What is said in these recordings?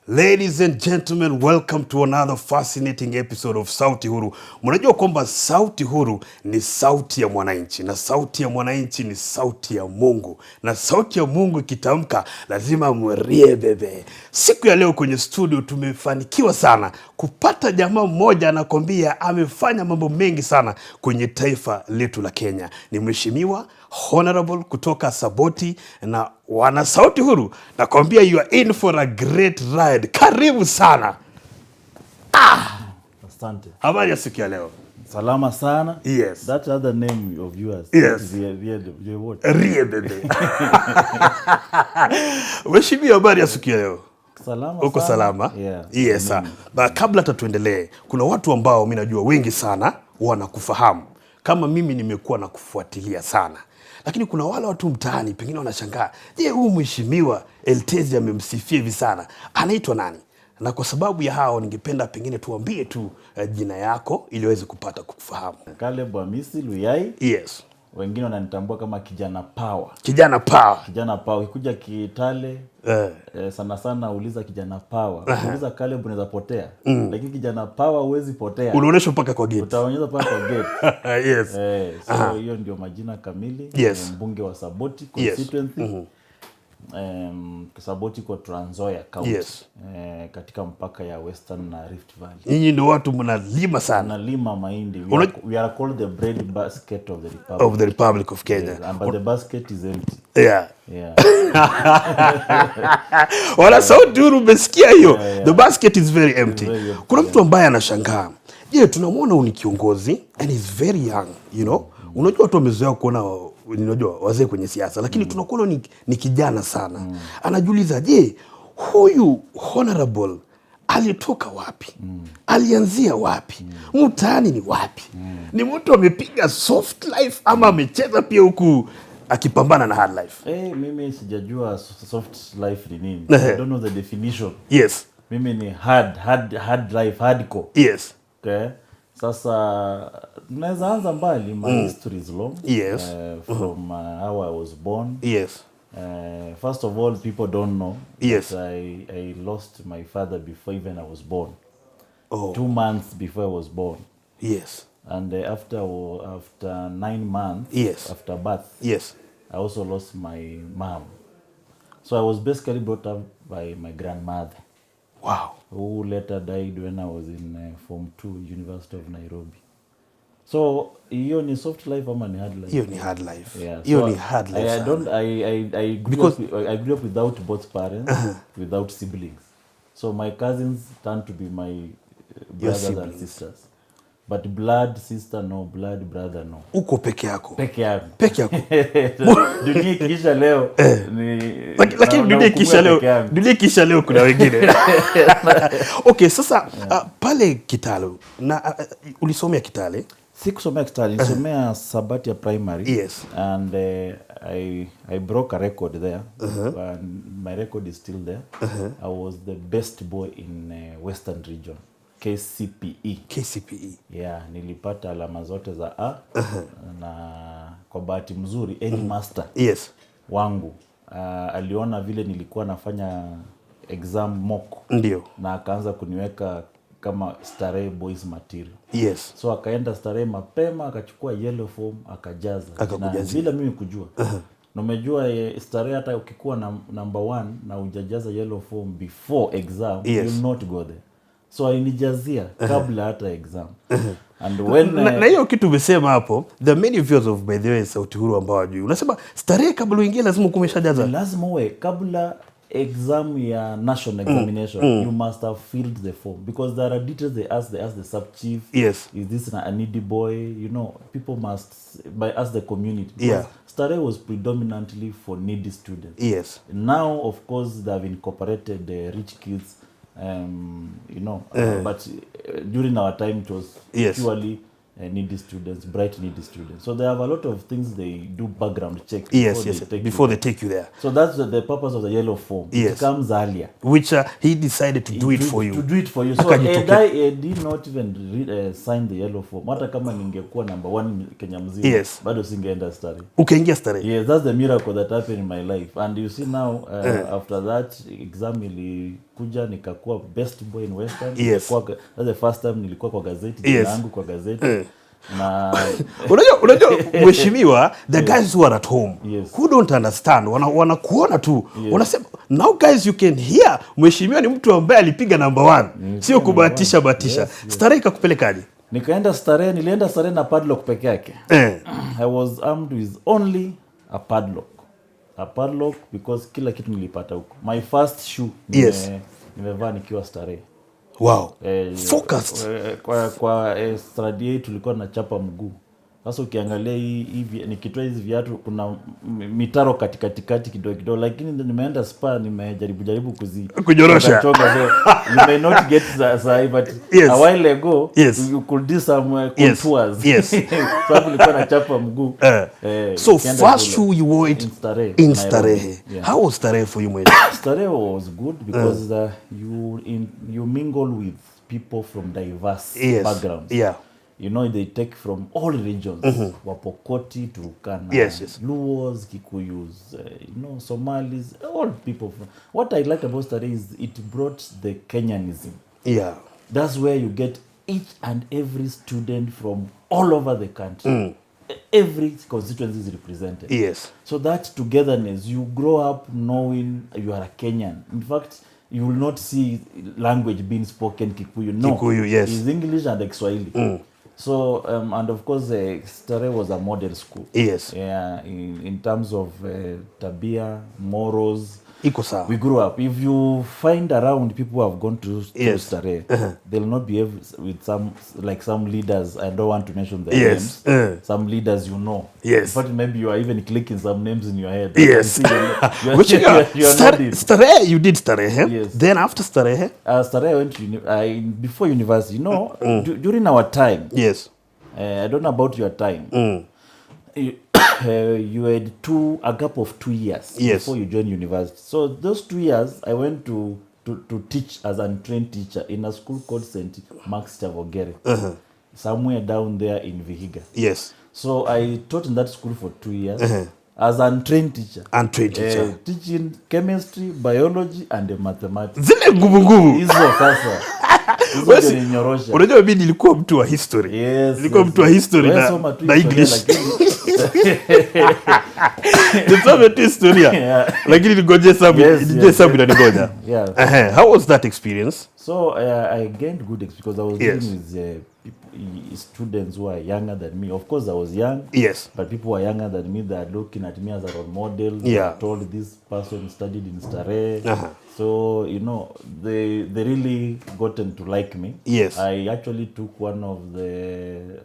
Ladies and gentlemen, welcome to another fascinating episode of Sauti Huru. Mnajua kwamba Sauti Huru ni sauti ya mwananchi, na sauti ya mwananchi ni sauti ya Mungu, na sauti ya Mungu ikitamka lazima mrie bebe. Siku ya leo kwenye studio tumefanikiwa sana kupata jamaa mmoja anakwambia amefanya mambo mengi sana kwenye taifa letu la Kenya. Ni mheshimiwa honorable kutoka Saboti na wana Sauti Huru. Nakwambia you are in for a great ride. Karibu sana. Asante. Habari ya siku ya leo? Salama sana. Yes. That other name of yours. Yes. What? Rie bebe. Mheshimiwa, habari ya siku ya leo? Salama. Uko salama? Yeah. Yes. Kabla tuendelee, kuna watu ambao mimi najua wengi sana wanakufahamu. Kama mimi nimekuwa na kufuatilia sana. Lakini kuna wale watu mtaani pengine wanashangaa, je, huyu mheshimiwa Eltezi amemsifia hivi sana, anaitwa nani? Na kwa sababu ya hao ningependa pengine tuambie tu jina yako ili waweze kupata kukufahamu. Hamisi Luyai. Yes. Wengine wananitambua kama kijana power. Kijana power. Kijana power. Ukikuja Kitale sana sana uliza kijana power. Uliza Caleb unaweza potea. Lakini kijana power huwezi potea. Unaonyesha mpaka kwa gate. Utaonyesha mpaka kwa gate. Yes. So hiyo ndio majina kamili. Yes. Mbunge wa Saboti constituency. Yes. Saboti kwa Trans Nzoia County. Yes. Katika mpaka ya Western na Rift Valley. Nyinyi ndio watu mnalima sana. Mnalima mahindi. We are called the bread basket of the Republic of Kenya. Yes, but the basket is empty. Yeah. Yeah. Wala Sauti Huru umesikia hiyo? The basket is very empty. Kuna mtu ambaye anashangaa. Je, tunamwona ni kiongozi and he's very young, you know? Unajua watu wamezoea kuona unajua wazee kwenye siasa, lakini tunakuona ni kijana sana. Anajiuliza, je, huyu honorable alitoka wapi? Alianzia wapi? Mtaani ni wapi? Ni mtu amepiga soft life ama amecheza pia huku akipambana na hard life? Mimi sijajua soft life ni nini. I don't know the definition. Yes. Mimi ni hard life, hardcore. Yes. Okay. Sasa tunaweza anza mbali. My history is long. Yes. From how I was born. Yes. First of all, people don't know. Yes. I lost my father before even I was born. 2 months before I was born. Yes. And after 9 months. Yes. After birth. Yes. I also lost my mom. So I was basically brought up by my grandmother. Wow. Who later died when I was in Form 2, University of Nairobi. So, hiyo ni soft life ama ni hard life? Hiyo ni hard life. Yeah. Hiyo ni hard life. I grew up without both parents, without siblings. So my cousins turned to be my brothers and sisters. But blood sister no, blood brother no. Uko peke yako. Peke yako. Peke yako. Dunia ikisha leo lakini dunia ikisha leo kuna wengine. Okay, sasa pale Kitale na ulisomea Kitale? Sikusomea Kitale, nilisomea Sabati ya primary. Yes. And I broke a record there. And my record is still there. I was the best boy in Western region. KCPE. Yeah, nilipata alama zote za A. Na kwa bahati mzuri headmaster wangu aliona vile nilikuwa nafanya exam mock. Ndio. Na akaanza kuniweka kama Starehe boys material. Yes. So akaenda Starehe mapema, akachukua yellow form, akajaza. Na bila mimi kujua. Na umejua Starehe hata ukikuwa number 1 na hujajaza yellow form before exam, you will not go there. So alinijazia kabla hata exam. And when na hiyo kitu umesema hapo, the many viewers of by the way Sauti Huru ambao hawajui. Unasema Starehe kabla uingie lazima kumeshajaza. Lazima uwe kabla exam ya national examination, you must have filled the form because there are details they ask the sub chief. Yes. Is this a needy boy? You know, people must ask the community. Yeah. Starehe was predominantly for needy students. Yes. Now of course they have incorporated the rich kids. You know, but during our time it was purely needy students, bright needy students. So they have a lot of things they do background check before they take you there. So that's the purpose of the yellow form. It comes earlier. Which he decided to do it for you. To do it for you. So I did not even sign the yellow form. Hata kama ningekuwa number 1 Kenya mzima, bado singeenda Starehe. Ukaingia Starehe. Yes, that's the miracle that happened in my life. And you see now after that exam nikakuja nikakuwa best boy in Western. Yes. That's the first time nilikuwa kwa gazeti, jina yangu kwa gazeti. Na unajua mheshimiwa, the guys who are at home, who don't understand, wanakuona tu, wanasema now guys you can hear mheshimiwa ni mtu ambaye alipiga number 1, sio kubatisha. Starehe ikakupelekaje? Nilienda starehe na padlock peke yake. I was armed with only a padlock because kila kitu nilipata huko. My first shoe nimevaa nikiwa starehe. Wow. Focused. Kwa study tulikuwa na chapa mguu. Sasa ukiangalia hivi nikitoa hizi viatu kuna mitaro katikati kidogo, lakini nimeenda spa nimejaribu kunyorosha. So you may not get the but a while ago you could do some contours. So nilikuwa na chapa mguu. So first shoe you wore it in Starehe. How was Starehe for you, man? Starehe was good because you mingle with people from diverse backgrounds. You know, they take from all regions, Wapokoti, Turkana, Luos, Kikuyus, Somalis, all people. What I liked about Starehe is it brought the Kenyanism. That's where you get each and every student from all over the country. Every constituency is represented. So that togetherness, you grow up knowing you are a Kenyan. In fact, you will not see language being spoken Kikuyu. No, Kikuyu, it's English and Kiswahili. So, and of course, Starehe was a model school. In terms of tabia, morals. We grew up. If you find around people who have gone to Starehe, they'll not be able with some leaders. I don't want to mention their names. Some leaders In fact, maybe you are even clicking some names in your head. Starehe, you did Starehe. Then after Starehe? Starehe went to before university. During our time. I don't know about your time. You had a gap of 2 years before you joined university. So those 2 years, I went to teach as an trained teacher in a school called St. Mark's Chavogere, somewhere down there in Vihiga. So I taught in that school for 2 years as an trained teacher. Teaching chemistry, biology, and mathematics. Zile ngumu. Hizo sasa. Unajua mimi nilikuwa mtu wa history. Nilikuwa mtu wa history na English. Nisome tu historia. Lakini nigoje sabu inanigoja. How was that experience? So I gained good experience because I was dealing with students who are younger than me. Of course, I was young. But people who are younger than me, they are looking at me as a role model. They are told this person studied in Starehe. So, they really gotten to like me. I actually took one of the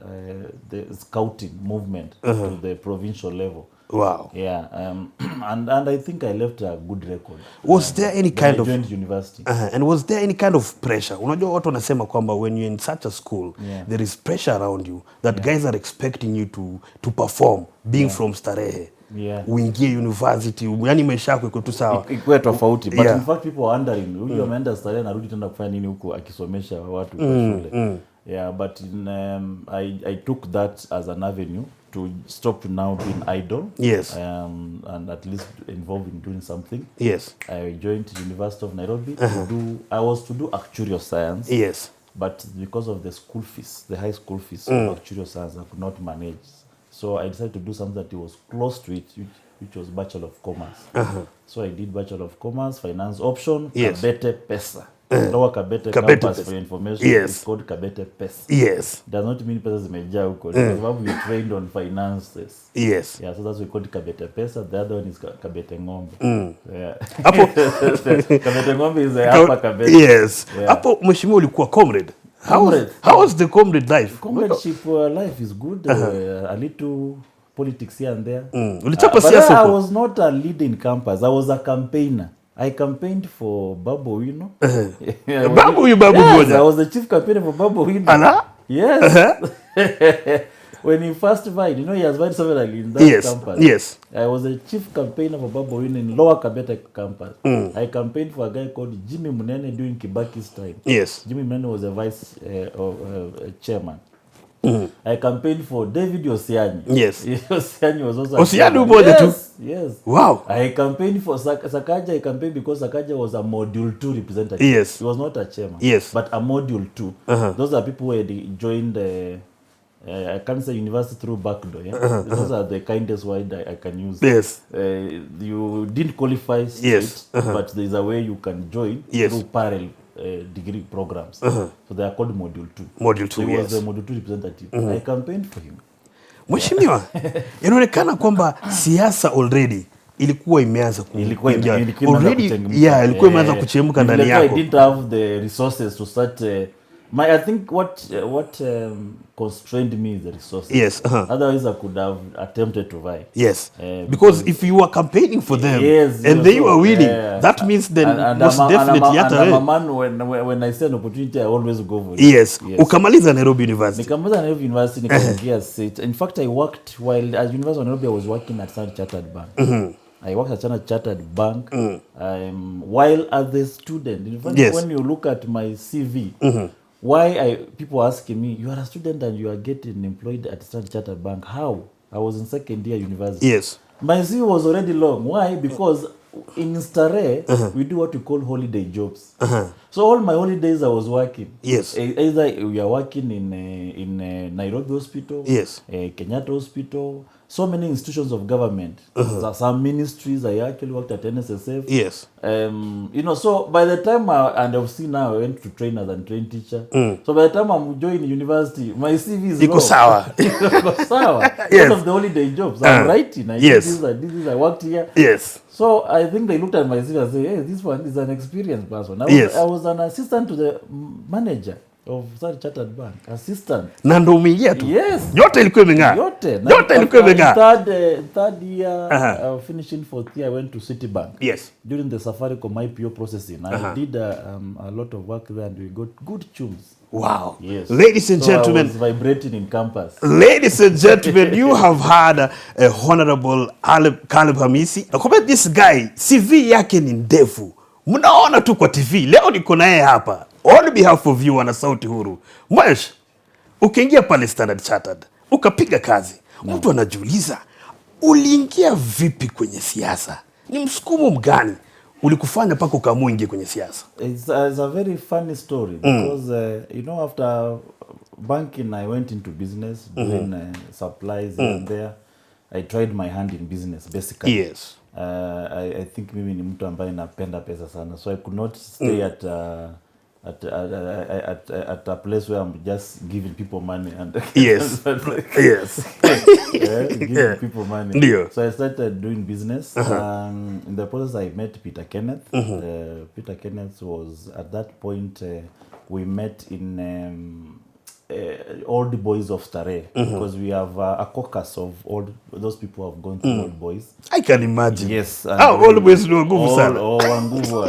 scouting movement to the provincial level. Wow. And I think I left a good record. Was there any kind of university? And was there any kind of pressure? Unajua watu wanasema kwamba when you're in such a school, there is pressure around you that guys are expecting you to perform being from Starehe. Uingie university, yani maisha yako iko tu sawa. Iko tofauti, but in fact people are wondering, huyu ameenda Starehe na rudi tena kufanya nini huko akisomesha watu kwa shule. But I took that as an avenue to stop now being idle. And at least involved in doing something. I joined the University of Nairobi to do actuarial science. But because of the school fees, the high school fees of actuarial science, I could not manage. So I decided to do something that was close to it, which was Bachelor of Commerce. So I did Bachelor of Commerce, Finance Option, Kabete Pesa. Lower Kabete campus for information is called Kabete Pesa. Does not mean Pesa zimejaa huko. Because we trained on finances. So that's we called Kabete Pesa. The other one is Kabete Ngombe. Kabete Ngombe is hapa Kabete. Hapo mheshimiwa ulikuwa comrade. How was the comrade life? Comradeship life is good. A little politics here and there. Ulichapa siasa huko? I was not a leader in campus. I was a campaigner. I campaigned for Babu Wino. Babu Wino? I was the chief campaigner for Babu Wino. Ana? When he first vied, he has vied severally in that campus. I was the chief campaigner for Babu Wino in Lower Kabete campus. I campaigned for a guy called Jimmy Munene during Kibaki's time. Jimmy Munene was a vice chairman. I campaigned for David Osiani. Yes. Osiani was also Osiani umoja tu. Yes. Wow. I campaigned for Sakaja. I campaigned because Sakaja was a module 2 representative. Yes. He was not a chairman. Yes. But a module 2. Those are people who had joined I can't say university through backdoor. Yeah? Those are the kindest word I can use. Yes. You didn't qualify straight, Yes. but there's a way you can join through parallel degree programs. So they are called module 2. Module 2, so he was yes. the module 2 representative. I campaigned for him. Mheshimiwa, inaonekana kwamba siasa already ilikuwa imeanza kuingia. Already, yeah, ilikuwa imeanza kuchemka ndani yako. I didn't have the resources to start I think what constrained me is the resources. Yes. Otherwise, I could have attempted to vie. Yes. Because if you were campaigning for them and they were winning, that means then most definitely I'm a man when I see an opportunity, I always go for it. Yes. Ukamaliza Nairobi University. Nikamaliza Nairobi University, nikaingia seat. In fact, I worked while at University of Nairobi, I was working at Standard Chartered Bank. I worked at Standard Chartered Bank while as a student. In fact, when you look at my CV, why people asking me, you are a student and you are getting employed at Standard Chartered Bank. How? I was in second year university. Yes. My CV was already long. Why? Because in Stare, we do what we call holiday jobs. So all my holidays I was working. Yes. Either we are working in Nairobi Hospital, yes, Kenyatta Hospital, so many institutions of government. Some ministries, I actually worked at NSSF. Yes. So by the time I've seen now, I went to train as a trained teacher. So by the time I'm joining university, my CV is low. Sour. Sour. Yes. Because of the holiday jobs. I'm writing. Yes. I worked here. Yes. So I think they looked at my CV and said, hey, this one is an experienced person. I was an assistant to the manager of Standard Chartered Bank. Assistant. Na ndo umeingia tu. Yes. Yote ilikuwa imeng'aa. Yote ilikuwa imeng'aa. Third year, finishing fourth year, I went to Citibank. Yes. During the Safaricom IPO processing. I did a lot of work there and we got good tunes. Wow. Yes. Ladies and gentlemen. I was vibrating in campus. Ladies and gentlemen, you have had a Honorable Caleb Hamisi. Nakwambia this guy, CV yake ni ndefu. Mnaona tu kwa TV. Leo niko na yeye hapa. On behalf of you wana Sauti Huru. Mwesh, ukiingia pale Standard Chartered, ukapiga kazi. Mtu anajiuliza, uliingia vipi kwenye siasa? Ni msukumo mgani ulikufanya paka ukaamua ingie kwenye siasa? It's a very funny story because after banking I went into business doing supplies and there I tried my hand in business basically. Yes. I think mimi ni mtu ambaye napenda pesa sana, so I could not stay at a place where I'm just giving people money and yes. Yes. giving people money. Ndio. So I started doing business. In the process I met Peter Kenneth. Peter Kenneth was at that point we met in Old Boys of Stare because we have a caucus of all those people who have gone to Old Boys. I can imagine. Yes. Old Boys ni nguvu sana. Wanguvu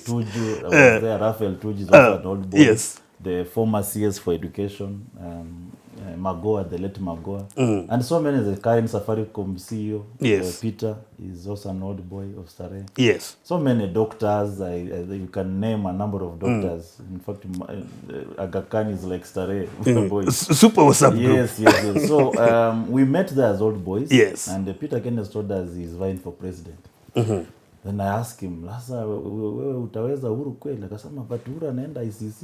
Tuju, there Raphael Tuju is also an Old Boy. Yes. The former CS for Education, Magoa, the late Magoa, and so many. The current Safaricom CEO, yes, Peter is also an Old Boy of Stare. Yes. So many doctors. You can name a number of doctors. In fact, Aga Khan is like Stare boys. Super WhatsApp group. Yes. So we met there as Old Boys. Yes. And Peter Kenneth told us he's vying for president. Then I asked him, sasa wewe utaweza Uhuru kweli? Akasema but Uhuru anaenda ICC.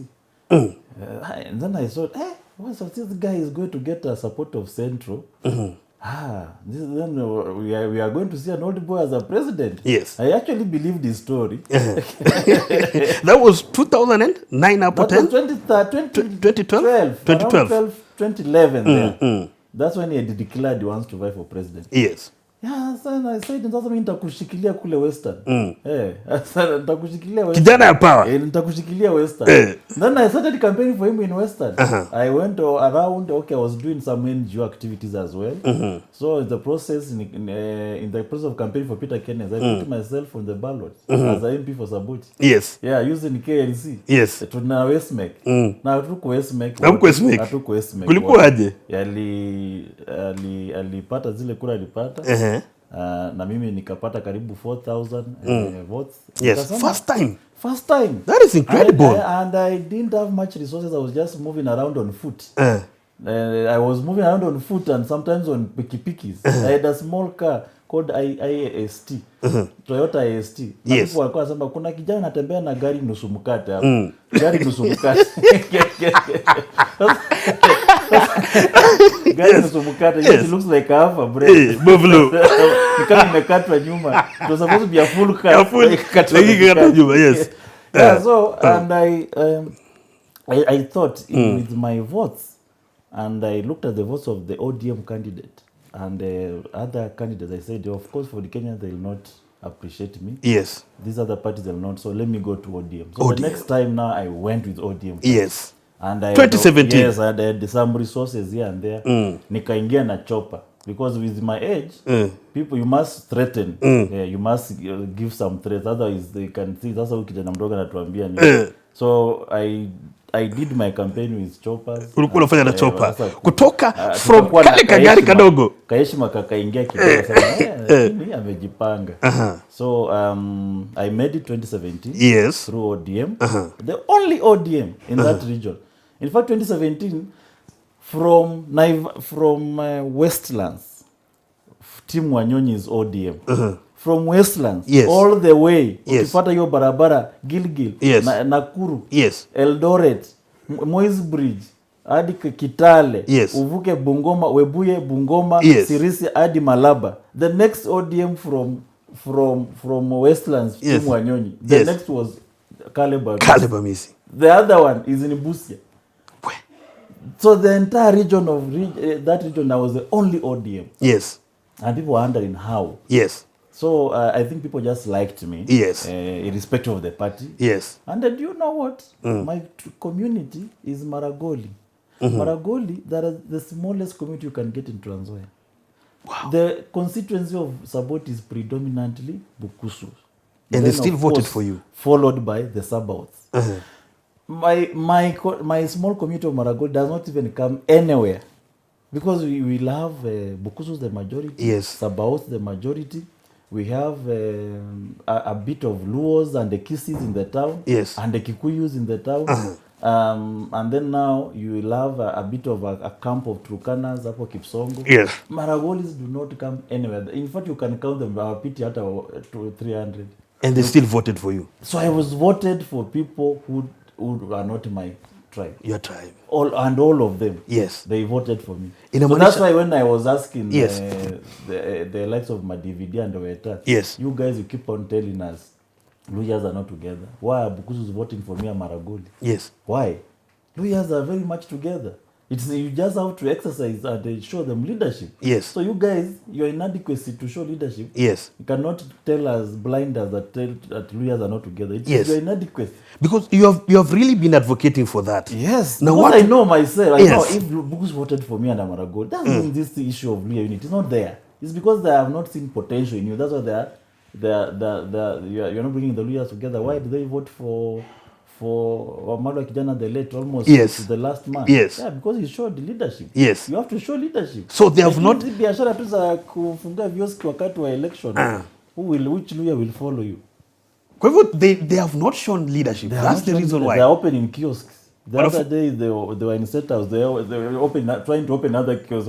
And then I thought, this guy is going to get a support of Central. Then we are going to see an Old Boy as a president. Yes. I actually believed his story. That was 2009 up to 10? 2012? 2011 there. That's when he had declared he wants to vie for president. Yes. Yeah, son, I said sasa mimi nitakushikilia kule Western. Sasa nitakushikilia Western. Kijana ya power. Nitakushikilia Western. Then I started campaigning for him in Western. I went around, I was doing some NGO activities as well. So in the process of campaigning for Peter Kenneth, I put myself on the ballot as a MP for Saboti. Yes. Yeah, using KLC. Yes. Tuna Westmek. Na hatuko Westmek. Hatuko Westmek. Kulikuwa aje? Alipata zile kura alipata. Na mimi nikapata karibu 4,000 votes. Yes, first time. First time. That is incredible. And I didn't have much resources. I was just moving around on foot. I was moving around on foot and sometimes on pikipikis. I had a small car called IAST, Toyota IAST. Na people walikuwa wanasema kuna kijana anatembea na gari nusu mkate hapo. Gari nusu mkate. Gari nusu mkate. It looks like a half a bread. Buffalo. Ni kama imekatwa nyuma. It was supposed to be a full car. Ikakatwa nyuma, yes. Yeah, so and I thought with my votes, and I looked at the votes of the ODM candidate and other candidates. I said, of course, for the Kenyans, they will not appreciate me. Yes. These other parties will not. So let me go to ODM. So the next time now, I went with ODM. Yes. And I 2017. Yes, I had some resources here and there. Nikaingia na chopper. Because with my age, people, you must threaten. You must give some threats. Otherwise, they can see, that's how kijana mdogo anatuambia ni. So I did my campaign with choppers. Ulikuwa unafanya na chopper. Kutoka from kale kagari kadogo. Kaheshima kakaingia kidogo sana. Mimi amejipanga. So I made it 2017 yes. through ODM. The only ODM in that region. In fact, 2017 from Westlands, Team Wanyonyi is ODM. From Westlands, yes. all the way, yes. ukipata hiyo barabara, Gilgil, yes. Nakuru, yes. Eldoret, Moi's Bridge, hadi Kitale, yes. uvuke Bungoma, Webuye, Bungoma, yes. Sirisi, hadi Malaba. The next ODM from Westlands, yes. Team Wanyonyi, the yes. next was Caleb Hamisi. The other one is in Busia. So the entire region of that region, I was the only ODM. Yes. And people were wondering how. Yes. So I think people just liked me. Yes. Irrespective of the party. Yes. And then you know what? My community is Maragoli. Maragoli, that is the smallest community you can get in Trans Nzoia. Wow. The constituency of Sabot is predominantly Bukusu. And they still voted for you. Followed by the Sabaoths. My small community of Maragoli does not even come anywhere. Because we will have Bukusus the majority, yes. Sabaoths the majority. We have a bit of Luos and the Kisis in the town, yes. and the Kikuyus in the town. And then now you will have a bit of a camp of Turkanas, Apo Kipsongo. Yes. Maragolis do not come anywhere. In fact, you can count them, our pity at 300. And they still voted for you. So I was voted for people who are not my tribe. Your tribe. All of them. Yes. They voted for me. So that's why when I was asking yes. the likes of Mudavadi and Weta, yes. you guys, you keep on telling us, Luyas are not together. Why are Bukusus voting for me and Maragoli? Yes. Why? Luyas are very much together. You just have to exercise and show them leadership. Yes. So you guys, your inadequacy to show leadership. Yes. You cannot tell us blinders that Luyas are not together. It's yes. your inadequacy. Because you have really been advocating for that. Yes. Now because I know myself. I know yes. if Bukus voted for me and Maragoli, that means this issue of Luya unity is not there. It's because they have not seen potential in you. That's why you're not bringing the Luyas together. Why do they vote for Wamalwa Kijana the late, almost yes. to the last man? Yes. Yeah, because he showed leadership. Yes. You have to show leadership. So they have not. Biashara tu za kufunga vioski wakati wa election. Which Luya will follow you? They have not shown leadership. That's the reason why. They are opening kiosks. The other day they were in State House. They were trying to open another kiosk.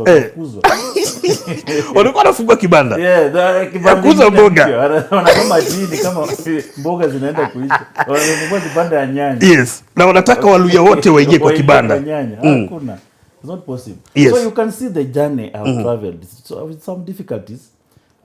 Walikuwa wanafungua kibanda. Yeah, kibanda. Kuuza mboga. Wanasema jini kama mboga zinaenda kuisha. Wanafungua kibanda ya nyanya. Yes. Na wanataka Waluya wote waingie kwa kibanda. Hakuna. It's not possible. Yes. So you can see the journey I've traveled. So with some difficulties.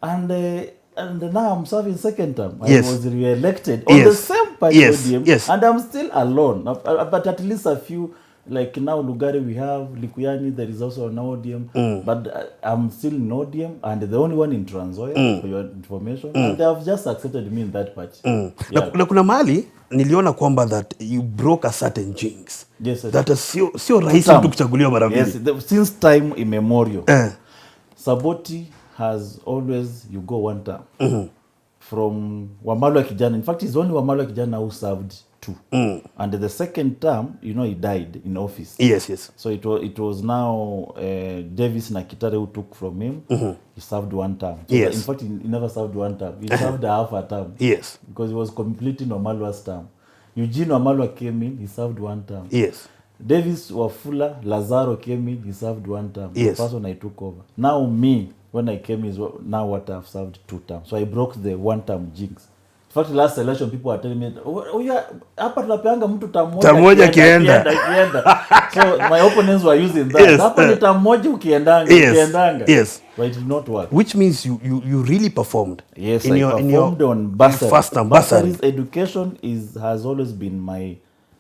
And now I'm serving second term. Yes. I was re-elected on yes. the same party yes. ODM, yes. and I'm still alone. But at least a few, like now Lugari we have, Likuyani there is also an ODM, but I'm still in ODM and the only one in Trans Nzoia for your information. And they have just accepted me in that party. Yeah. Na kuna mahali niliona kwamba that you broke a certain jinx. Yes, yes. That sio rahisi mtu kuchaguliwa mara mbili. Yes, since time immemorial. Saboti has always, you go one term. From Wamalwa Kijana. In fact, it's only Wamalwa Kijana who served two. And the second term, he died in office. Yes, yes. So it was now Davis Nakitare who took from him. He served one term. So yes. In fact, he never served one term. He served half a term. Yes. Because he was completing Wamalwa's term. Eugene Wamalwa came in, he served one term. Yes. Davis Wafula, Lazaro came in, he served 1 term. Yes. The person I took over. Now me, when I came is now what I've served 2 terms. So I broke the 1 term jinx. In fact, last election people are telling me, hapa tunapeanga mtu term moja kienda. So my opponents were using that. Yes. Hapa ni term moja ukiendanga. Yes. But it did not work. Which means you really performed. Yes, I performed on bursary. First term bursary. Education has always been my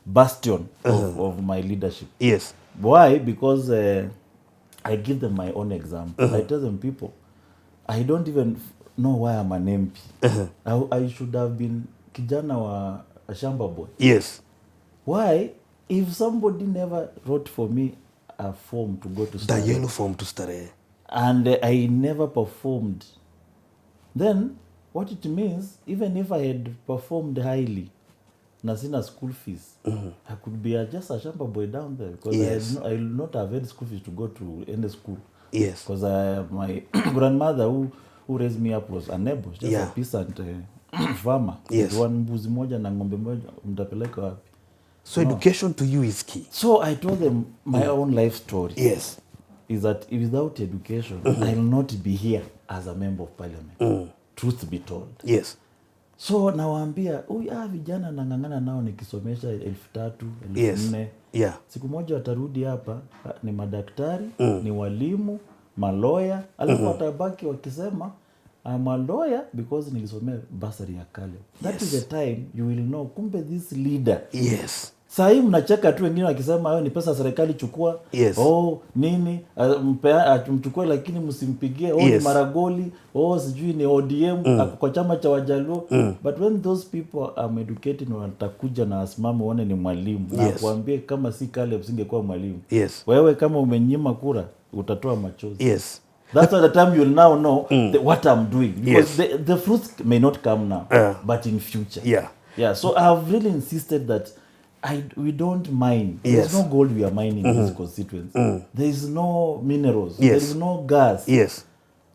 bastion of my leadership. Yes. Why? Because I give them my own example. I tell them, people, I don't even know why I'm an MP. I should have been kijana wa a shamba boy. Yes. Why? If somebody never wrote for me a form to go to study, the yellow form to study, and I never performed, then what it means, even if I had performed highly, na sina school fees, I could be just a shamba boy down there, because yes. I will not have any school fees to go to any school. Yes. Because my grandmother who raised me up was a neighbor, just a peasant farmer. Yes. One mbuzi moja na ng'ombe moja, mtapeleka wapi? So education to you is key. So I told them my own life story. Yes. Is that without education, I will not be here as a member of parliament. Truth be told. Yes. So nawaambia, vijana nang'ang'ana nao nikisomesha 3,000, 4,000. Yeah. Siku moja watarudi hapa ni madaktari, ni walimu, maloya, alafu watabaki wakisema I'm a lawyer because nilisomea bursary ya Caleb. That is the time you will know kumbe this leader. Yes. Saa hii mnacheka tu wengine wakisema hayo ni pesa serikali chukua. Yes. Nini mchukue lakini msimpigie. Ni Maragoli, sijui ni ODM kwa chama cha Wajaluo. But when those people are educated watakuja na asimame waone ni mwalimu na kuambie kama si Caleb singekuwa mwalimu. Yes. Wewe kama umenyima kura utatoa machozi. Yes. That's the time you'll now know what I'm doing. Because the fruits may not come now, but in future. Yeah. So I've really insisted that we don't mine. There's no gold we are mining in this constituency. There is no minerals. There is no gas. Yes.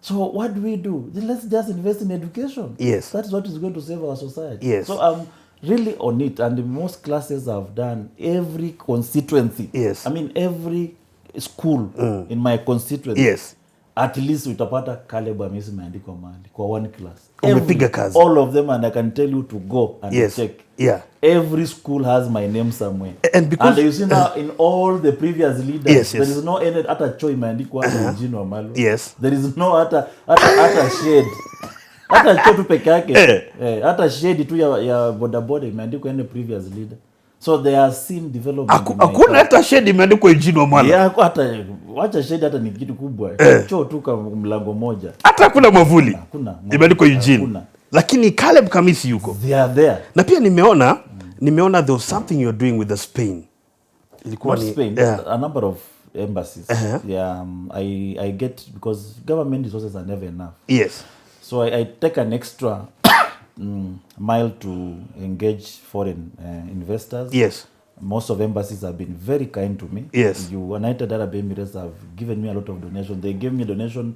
So what do? Then let's just invest in education. Yes. That's what is going to save our society. Yes. So I'm really on it. And most classes I've done, every constituency. Yes. I mean, every school in my constituency. Yes. At least utapata Caleb Hamisi imeandikwa mahali kwa 1 class. Umepiga kazi. All of them, and I can tell you to go and check. Yeah. Every school has my name somewhere. And because you see now in all the previous leaders, there is no any hata choo imeandikwa hata Eugene Wamalwa. Yes. There is no hata shade. Hata choo tu peke yake. Hata shade tu ya bodaboda imeandikwa any previous leader. So they are seen development. Hakuna hata shade imeandikwa Eugene Wamalwa. Yeah, hata wacha shade hata ni kitu kubwa. Choo tu kwa mlango moja. Hata hakuna mavuli. Hakuna. Imeandikwa Eugene. Lakini Caleb Hamisi yuko. They are there. Na pia nimeona there was something you're doing with the Spain. Ilikuwa ni Spain. A number of embassies. Yeah, I get, because government resources are never enough. Yes. So I take an extra mile to engage foreign investors. Yes. Most of embassies have been very kind to me. Yes. United Arab Emirates have given me a lot of donation. They gave me a donation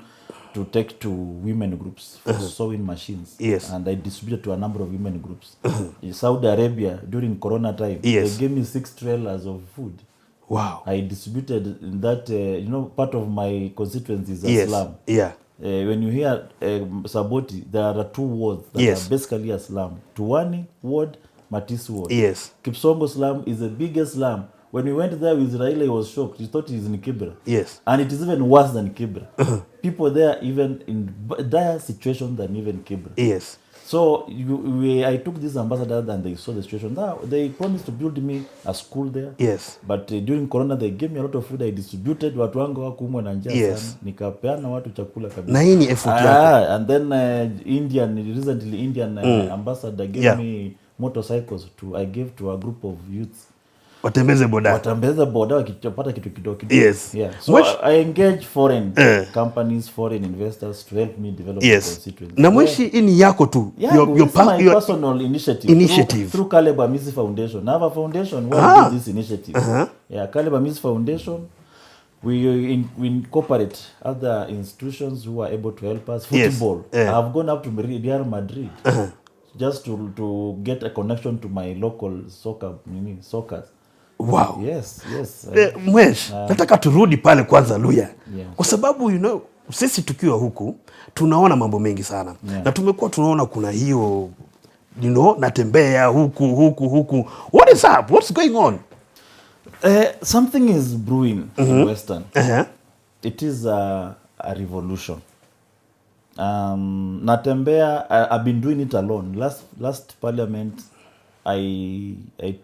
to take to women groups for sewing machines. Yes. And I distributed to a number of women groups. In Saudi Arabia, during Corona time, they gave me 6 trailers of food. Wow. I distributed in that, part of my constituency is a slum. Yeah. When you hear Saboti, there are 2 wards that are basically a slum. Tuwani ward, Matisi ward. Yes. Kipsongo slum is the biggest slum. When we went there with Raila, he was shocked. He thought he was in Kibra. Yes. And it is even worse than Kibra. People there even in dire situation than even Kibra. Yes. So I took this ambassador and they saw the situation. They promised to build me a school there. Yes. But during Corona, they gave me a lot of food. I distributed. Watu wangu hawakuumwa na njaa sana. Nikapeana watu chakula kabisa. Na hii ni effort yako. And then recently Indian ambassador gave me motorcycles I gave to a group of youths. Watembeze boda wakipata kitu kidogo. Yes. Yeah. So I engage foreign companies, foreign investors to help me develop the constituency. Na mwishi ini yako tu. Your personal initiative. Through Caleb Hamisi Foundation. I have a foundation where we do this initiative. Yeah, Caleb Hamisi Foundation. We incorporate other institutions who are able to help us. Football. I've gone up to Real Madrid just to get a connection to my local soccer. Wow. Yes. Mwesh, nataka turudi pale kwanza Luya. Yeah. Kwa sababu sisi tukiwa huku tunaona mambo mengi sana. Yeah. Na tumekuwa tunaona kuna hiyo natembea huku. What is up? What's going on? Something is brewing in Western. It is a revolution. Natembea, I've been doing it alone. Last parliament, I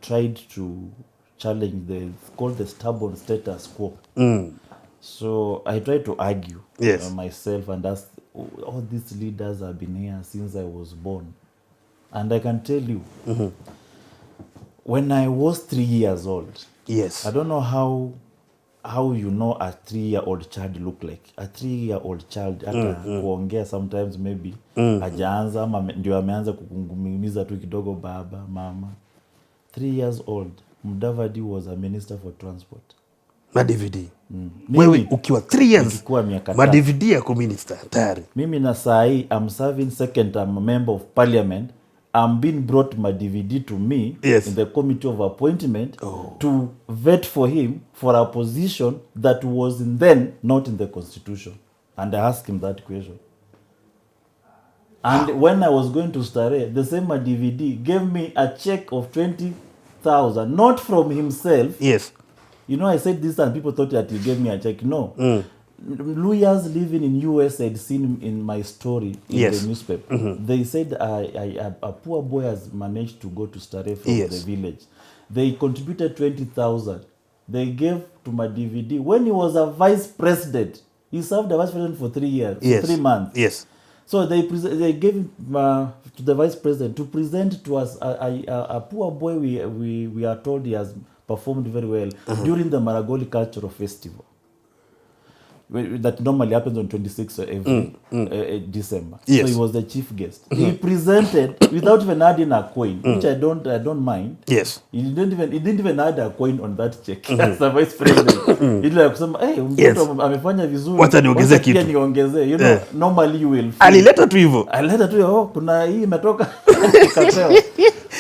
tried to challenge called the stubborn status quo. So I tried to argue myself and ask, all these leaders have been here since I was born. And I can tell you, when I was 3 years old, I don't know how you know a 3-year-old child look like. A 3-year-old child hata kuongea sometimes maybe hajaanza ama ndio ameanza kukungumiza tu kidogo baba mama. 3 years old, Mudavadi was a minister for transport. Madividi. Wewe ukiwa 3 years Madividi yako minister tayari. Mimi na sahi I'm serving second term member of parliament. I'm being brought my DVD to me in the committee of appointment to vet for him for a position that was then not in the constitution. And I asked him that question. And when I was going to Stare, the same DVD gave me a check of 20,000, not from himself. Yes. I said this and people thought that he gave me a check. No. Lawyers living in US had seen in my story in the newspaper. They said a poor boy has managed to go to Stare from the village. They contributed 20,000. They gave to my DVD. When he was a vice president, he served as vice president for 3 years, 3 months. Yes. So they gave him to the vice president to present to us a poor boy we are told he has performed very well during the Maragoli Cultural Festival. That normally happens on 26th of every December. Yes. So he was the chief guest. He presented without even adding a coin, which I don't mind. Yes. He didn't even add a coin on that check as the vice president. He like kusema, mtoto amefanya vizuri. Wacha niongezee kitu. Niongezee. Normally you will. Alileta tu hivyo. Alileta tu kuna hii imetoka kaseo.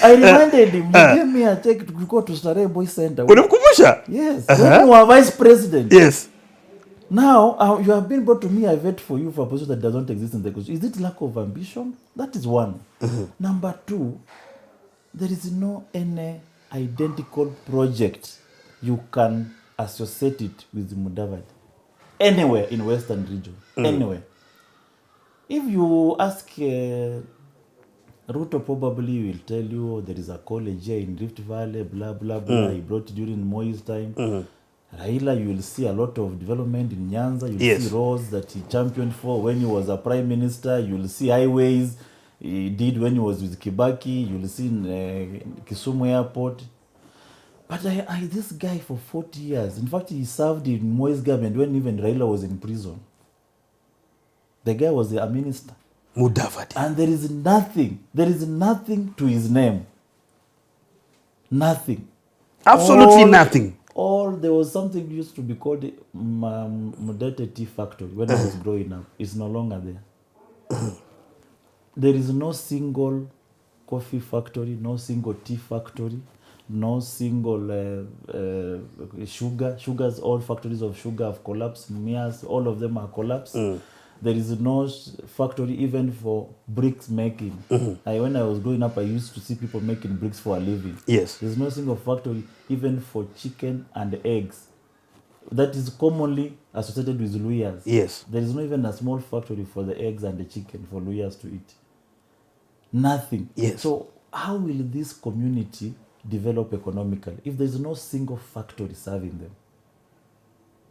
I reminded him, you gave me a check to go to Stare Boy Center. Unamkumbusha? Yes. When you were vice president. Yes. Now, you have been brought to me, I vet for you for a position that doesn't exist in the Constitution. Is it lack of ambition? That is one. Number two, there is no any identical project you can associate it with Mudavadi. Anywhere in Western region. Anywhere. If you ask Ruto, probably will tell you there is a college here in Rift Valley, blah, blah, blah. He brought during Moi's time. Raila, you will see a lot of development in Nyanza. You will see roads that he championed for when he was a prime minister. You will see highways he did when he was with Kibaki. You will see in Kisumu airport. But this guy for 40 years, in fact, he served in Moi's government when even Raila was in prison. The guy was a minister. Mudavadi. And there is nothing to his name. Nothing. Absolutely nothing. There was something used to be called Mudete Tea Factory when I was growing up. It's no longer there. There is no single coffee factory, no single tea factory, no single sugar. Sugars, all factories of sugar have collapsed. Mias, all of them are collapsed. There is no factory even for bricks making. When I was growing up, I used to see people making bricks for a living. Yes. There's no single factory even for chicken and eggs. That is commonly associated with Luyas. Yes. There is not even a small factory for the eggs and the chicken for Luyas to eat. Nothing. Yes. So how will this community develop economically if there's no single factory serving them?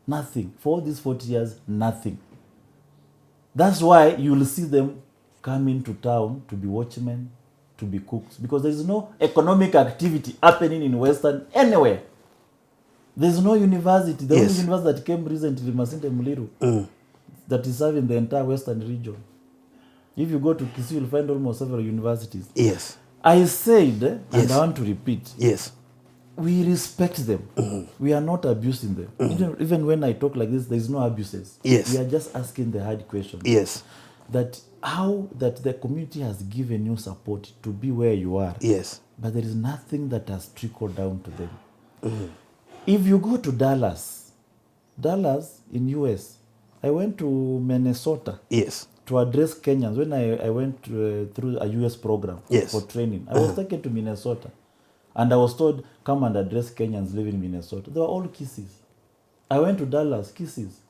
Nothing. For all these 40 years, nothing. That's why you will see them coming to town to be watchmen, to be cooks, because there is no economic activity happening in Western anywhere. There's no university. The only university that came recently, Masinde Muliru, that is serving the entire Western region. If you go to Kisii, you'll find almost several universities. Yes. I said, and I want to repeat, we respect them. We are not abusing them. Even when I talk like this, there is no abuses. Yes. We are just asking the hard questions. Yes. That how that the community has given you support to be where you are. Yes. But there is nothing that has trickled down to them. If you go to Dallas in US, I went to Minnesota. Yes. To address Kenyans when I went through a US program for training. I was taken to Minnesota, and I was told, come and address Kenyans living in Minnesota. They were all kisses. I went to Dallas, kisses.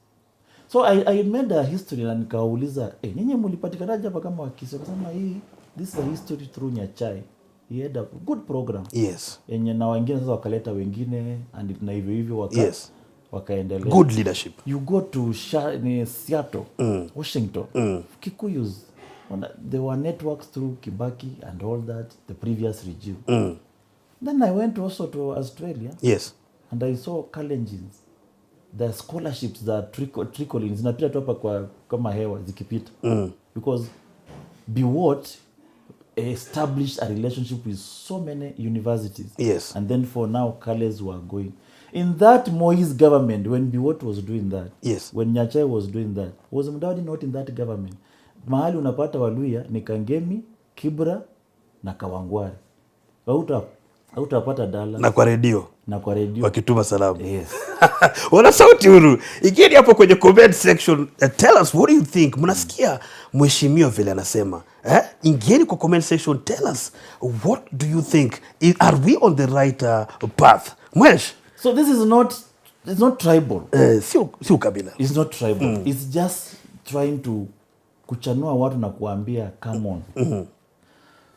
So I made a history na nikauliza, nyinyi mlipatikanaje hapa kama wakisi? Akasema this is a history through Nyachai. He had a good program. Yes. Yenye na wengine sasa wakaleta wengine and na hivyo wakaendelea. Good leadership. You go to Seattle, Washington, Kikuyus. There were networks through Kibaki and all that, the previous regime. Then I went also to Australia. Yes. And I saw Kalenjins. The scholarships that trickling zinapita tu hapa kwa kama hewa zikipita. Because Biwott established a relationship with so many universities. Yes. And then for now, Kales were going. In that Moise government, when Biwott was doing that, yes. When Nyachai was doing that, was Mudavadi not in that government? Mahali unapata Waluya ni Kangemi, Kibra na Kawangware. Hautapata Dala. Na kwa redio. Wakituma salamu. Yes. Wana Sauti Huru. Igeni hapo kwenye comment section. Tell us, what do you think? Mnasikia mheshimiwa vile anasema. Ingeni kwa comment section. Tell us, what do you think? Are we on the right path? Mwesh. So this is it's not tribal. Sio kabila. It's not tribal. It's just trying to kuchanua watu na kuambia, come on.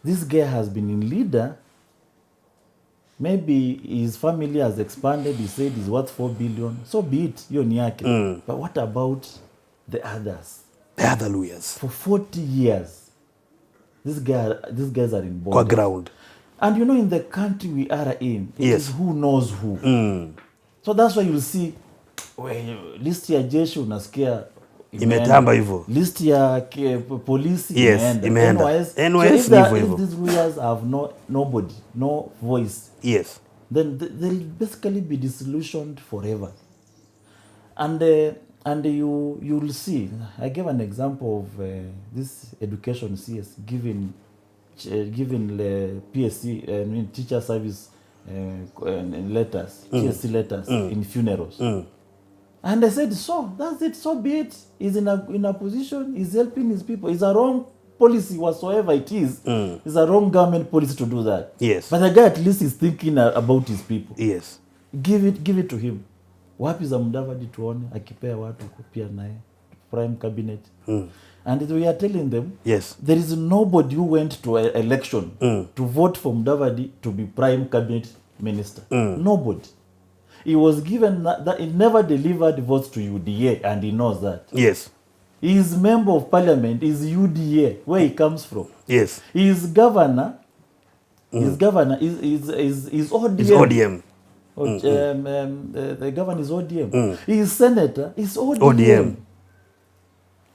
This guy has been in leader. Maybe his family has expanded. He said he's worth 4 billion. So be it. Hiyo ni yake. But what about the others? The other lawyers. For 40 years, these guys are in bondage. Kwa ground. And you know, in the country we are in, it is who knows who. So that's why you'll see, list ya jeshi unasikia imetamba hivyo. List ya polisi imeenda. NYS so if these lawyers have nobody, no voice, yes, then they'll basically be disillusioned forever. And you'll see, I gave an example of this education CS given the PSC, teacher service letters, TSC letters in funerals. And I said, so that's it, so be it. He's in a position, he's helping his people. It's a wrong policy whatsoever it is. It's a wrong government policy to do that. Yes. But the guy at least is thinking about his people. Yes. Give it to him. Wapi za Mudavadi tuone akipea watu pia naye prime cabinet. And we are telling them, yes, there is nobody who went to an election to vote for Mudavadi to be prime cabinet minister. Nobody. He was given that he never delivered votes to UDA, and he knows that. Yes. His member of parliament is UDA, where he comes from. Yes. His governor, is ODM. It's ODM. The governor is ODM. His senator is ODM.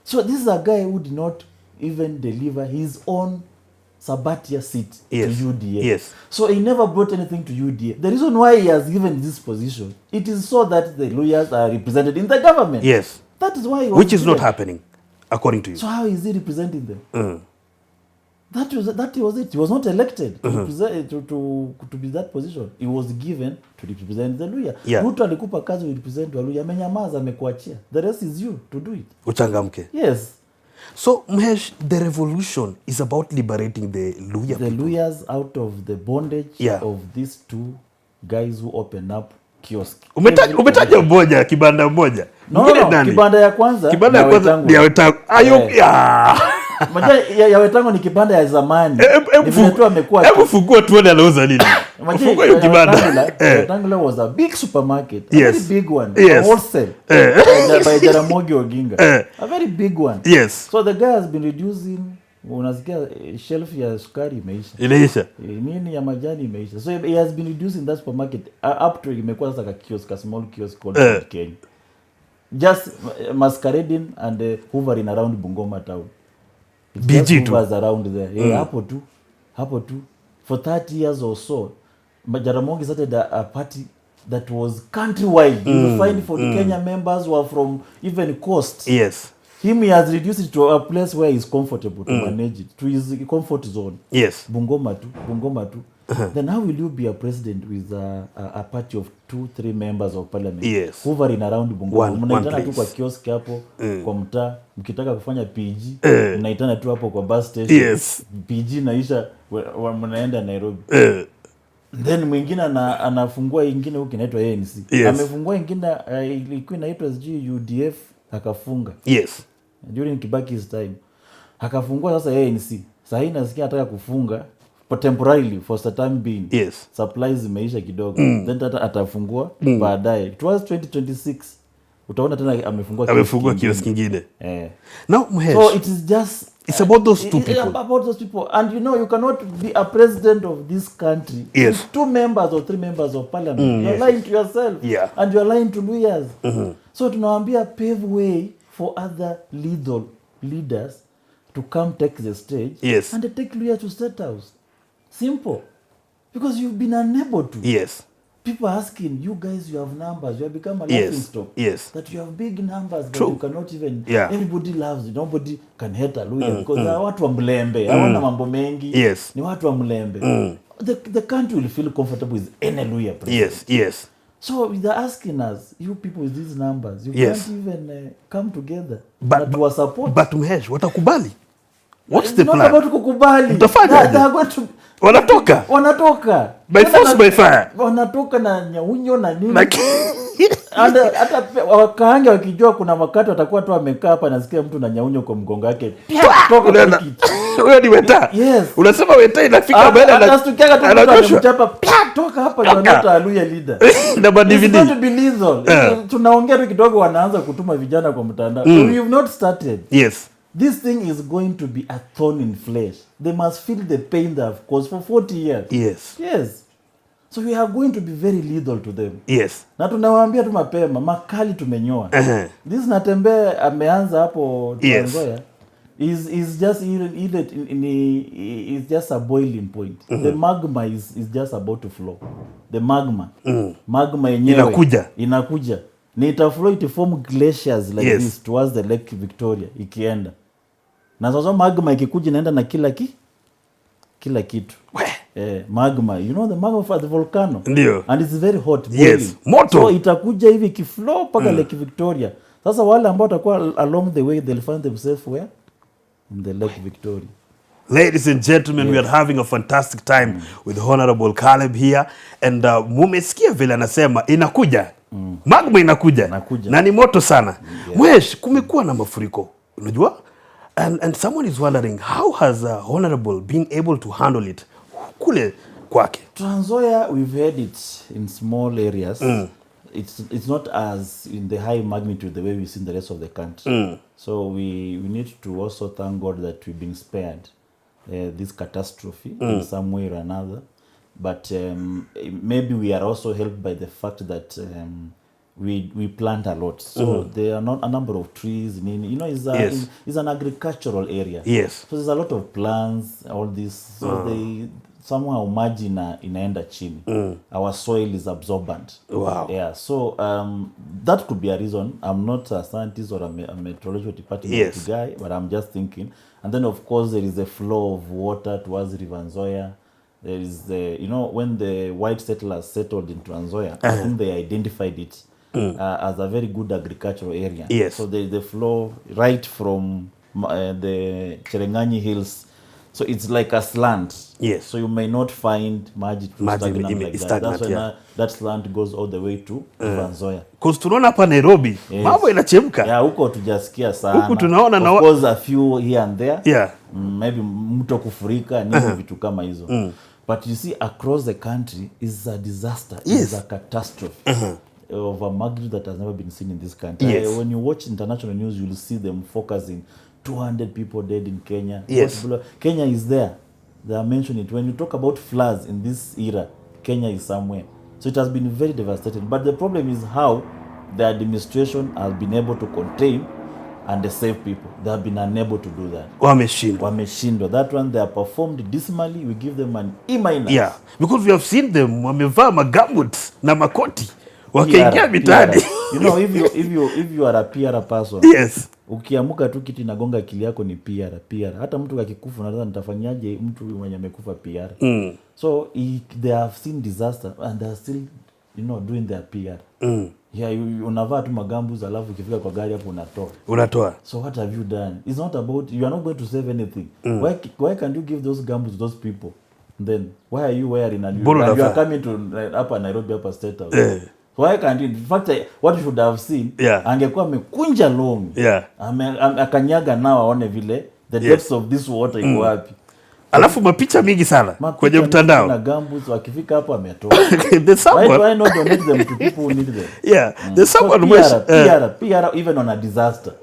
So this is a guy who did not even deliver his own Sabatia seat to UDA. Yes. So he never brought anything to UDA. The reason why he has given this position, it is so that the lawyers are represented in the government. Yes. That is why he was which is not happening, according to you. So how is he representing them? That was it. He was not elected to be that position. He was given to represent the lawyer. Ruto alikupa kazi represent Waluya, amenyamaza, amekuachia. The rest is you to do it. Uchangamke. Yes. So, Mhesh, the revolution is about liberating the Luya people. Lawyers out of the bondage of these two guys who open up kiosk. Umetaja mmoja, kibanda mmoja. No, kibanda ya kwanza ni ya Wetangula. Ya Wetangula ni kibanda ya zamani. Hebu fungua tuone anauza nini. Fungua hiyo kibanda. Wetangula was a big supermarket. A very big one. Yes. Wholesale. By Jaramogi Oginga. A very big one. Yes. So the guy has been reducing. Unasikia shelf ya sukari imeisha. Nini ya majani imeisha. So he has been reducing that supermarket up to imekuwa sasa a small kiosk called Kenya. Just masquerading and hovering around Bungoma town. BG too. Around there. Hapo tu. For 30 years or so, Jaramogi started a party that was countrywide. You find for the Kenya members who are from even coast. Yes. He has reduced it to a place where he's comfortable to manage it, to his comfort zone. Yes. Bungoma tu. then how will you be a president with a party of 2-3 members of parliament hovering around Bungoma? Mnaitana tu kwa kiosk hapo kwa mtaa, mkitaka kufanya PG mnaitana tu hapo kwa bus station. PG naisha mnaenda Nairobi. Then mwingine anafungua ingine huko inaitwa ANC. Amefungua ingine ilikuwa inaitwa UDF akafunga. During Kibaki's time. Akafungua sasa ANC. Sasa hii nasikia ataka kufunga temporarily for some time being. Supplies zimeisha kidogo. Then atafungua baadaye. It was 2026. Utaona tena amefungua kiosk kingine. Now so it is just it's about those two people. About those people. And you know, you cannot be a president of this country with 2 members or 3 members of parliament. You're lying to yourself. And you're lying to lawyers. So tunawaambia pave way for other leaders to come take the stage and they take lawyers to State House. Simple. Because you've been unable to. People are asking, you guys, you have numbers. You have become a laughing stock. That you have big numbers, but you cannot even... Everybody loves you. Nobody can hate a lawyer because they are watu wa mlembe. Hawana mambo mengi. Ni watu wa mlembe. The country will feel comfortable with any lawyer president. So they're asking us, you people with these numbers, you can't even come together. But you are support. But Mhesh, watakubali? What's the plan? Not about kukubali. They are going to... Wanatoka. By force, by fire. Wanatoka na nyaunyo na nini. Hata wakaange wakijua kuna wakati watakuwa tu wamekaa hapa nasikia mtu na nyaunyo kwa mgongo wake. Toka kwa kiti. Wewe ni Weta. Unasema Weta inafika mbele na anastukanga tu anamchapa. Toka hapa ndio ndio aluya leader. Na badividi. It's not to be lethal. Tunaongea tu kidogo wanaanza kutuma vijana kwa mtandao. So we have not started. This thing is going to be a thorn in flesh. They must feel the pain they have caused for 40 years. So we are going to be very lethal to them. Na tunawaambia tu mapema, makali tumenyoa. This Natembee ameanza hapo Tanzania is just is just a boiling point. The magma is just about to flow. The magma yenyewe inakuja. Ni itaflow it form glaciers like this towards the Lake Victoria ikienda. Na sasa magma ikikuja inaenda na kila kitu. Magma, you know the magma of the volcano. And it's very hot, boiling. Moto. So itakuja hivi kiflow paka Lake Victoria. Sasa wale ambao watakuwa along the way they'll find themselves where? In the Lake Victoria. Ladies and gentlemen, we are having a fantastic time with Honorable Caleb here. And mumesikia vile anasema inakuja. Magma inakuja. Na ni moto sana. Mwesh, kumekuwa na mafuriko. Unajua? And someone is wondering, how has Honorable been able to handle it? Kule kwake. Trans-Nzoia, we've had it in small areas. It's not as in the high magnitude the way we see in the rest of the country. So we need to also thank God that we've been spared this catastrophe in some way or another. But maybe we are also helped by the fact that we plant a lot. So there are not a number of trees. You know, it's an agricultural area. So there's a lot of plants, all this. So they somehow maji inaenda chini. Our soil is absorbent. So that could be a reason. I'm not a scientist or a meteorological department guy, but I'm just thinking. And then of course there is a flow of water towards River Nzoia. There is when the white settlers settled in Trans-Nzoia, I think they identified it as a very good agricultural area. So there is the flow right from the Cherengani Hills. So it's like a slant. So you may not find maji stagnant like that. That's when that slant goes all the way to Trans-Nzoia. Because tunaona hapa Nairobi, mambo inachemka. Huko tujasikia sana. Huko tunaona of course a few here and there. Maybe mto kufurika nini vitu kama hizo. But you see, across the country is a disaster, is a catastrophe of a magnitude that has never been seen in this country. When you watch international news, you'll see them focusing 200 people dead in Kenya. Kenya is there. They are mentioning it. When you talk about floods in this era, Kenya is somewhere. So it has been very devastating. But the problem is how the administration has been able to contain and save people. They have been unable to do that. Wameshindwa. That one they are performed dismally. We give them an E-. Because we have seen them wamevaa magamuts na makoti wakiingia mitani. You know, if you are a PR person. Ukiamuka tu kitu inagonga akili yako ni PR. Hata mtu akikufa unataka nitafanyaje mtu mwenye amekufa PR. So they have seen disaster and they are still, doing their PR. Yeah, unavaa tu magambus alafu ukifika kwa gari hapo unatoa. So what have you done? It's not about, you are not going to save anything. Why can't you give those gambus to those people? Then why are you wearing and you are coming to hapa Nairobi hapa State House? Why can't you? In fact, what you should have seen, angekuwa amekunja long. Akanyaga nao aone vile the depths of this water iko wapi. Alafu mapicha mingi sana kwenye mtandao. Na gambus wakifika hapo ametoa. Why not donate them to people who need them? There's someone PR even on a disaster.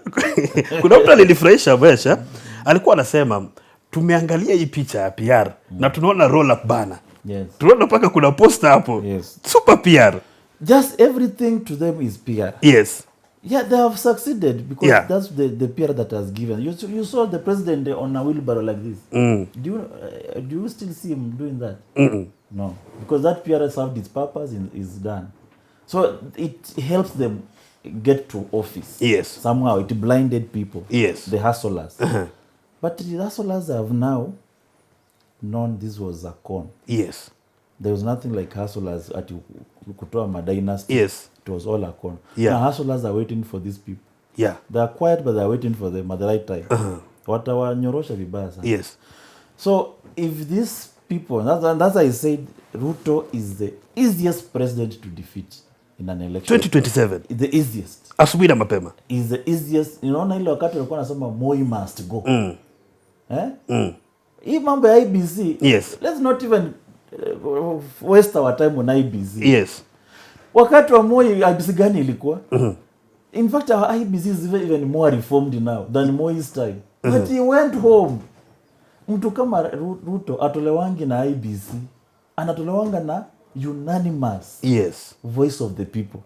Kuna mtu alinifurahisha Mesha, alikuwa anasema tumeangalia hii picha ya PR na tunaona roll up banner. Tunaona paka kuna poster hapo. Super PR. Just everything to them is PR. Yeah, they have succeeded because that's the PR that has given. You saw the president on a wheelbarrow like this. Do you still see him doing that? No, because that PR served its purpose and is done. So it helps them get to office. Somehow it blinded people. The hustlers. But the hustlers have now known this was a con. There was nothing like hustlers at kutoa ma dynasty. It was all a con. Now hustlers are waiting for these people. They are quiet but they are waiting for them at the right time. Watawanyorosha vibaya sana. So if these people, that's why I said Ruto is the easiest president to defeat in an election. 2027. The easiest. Asubuhi na mapema. Is the easiest. Unaona ile wakati walikuwa nasema Moi must go. Hii mambo ya IBC. Let's not even waste our time on IBC. Wakati wa Moi IBC gani ilikuwa? In fact our IBC is even more reformed now than Moi's time. But he went home. Mtu kama Ruto atolewangi na IBC, anatolewanga na unanimous voice of the people.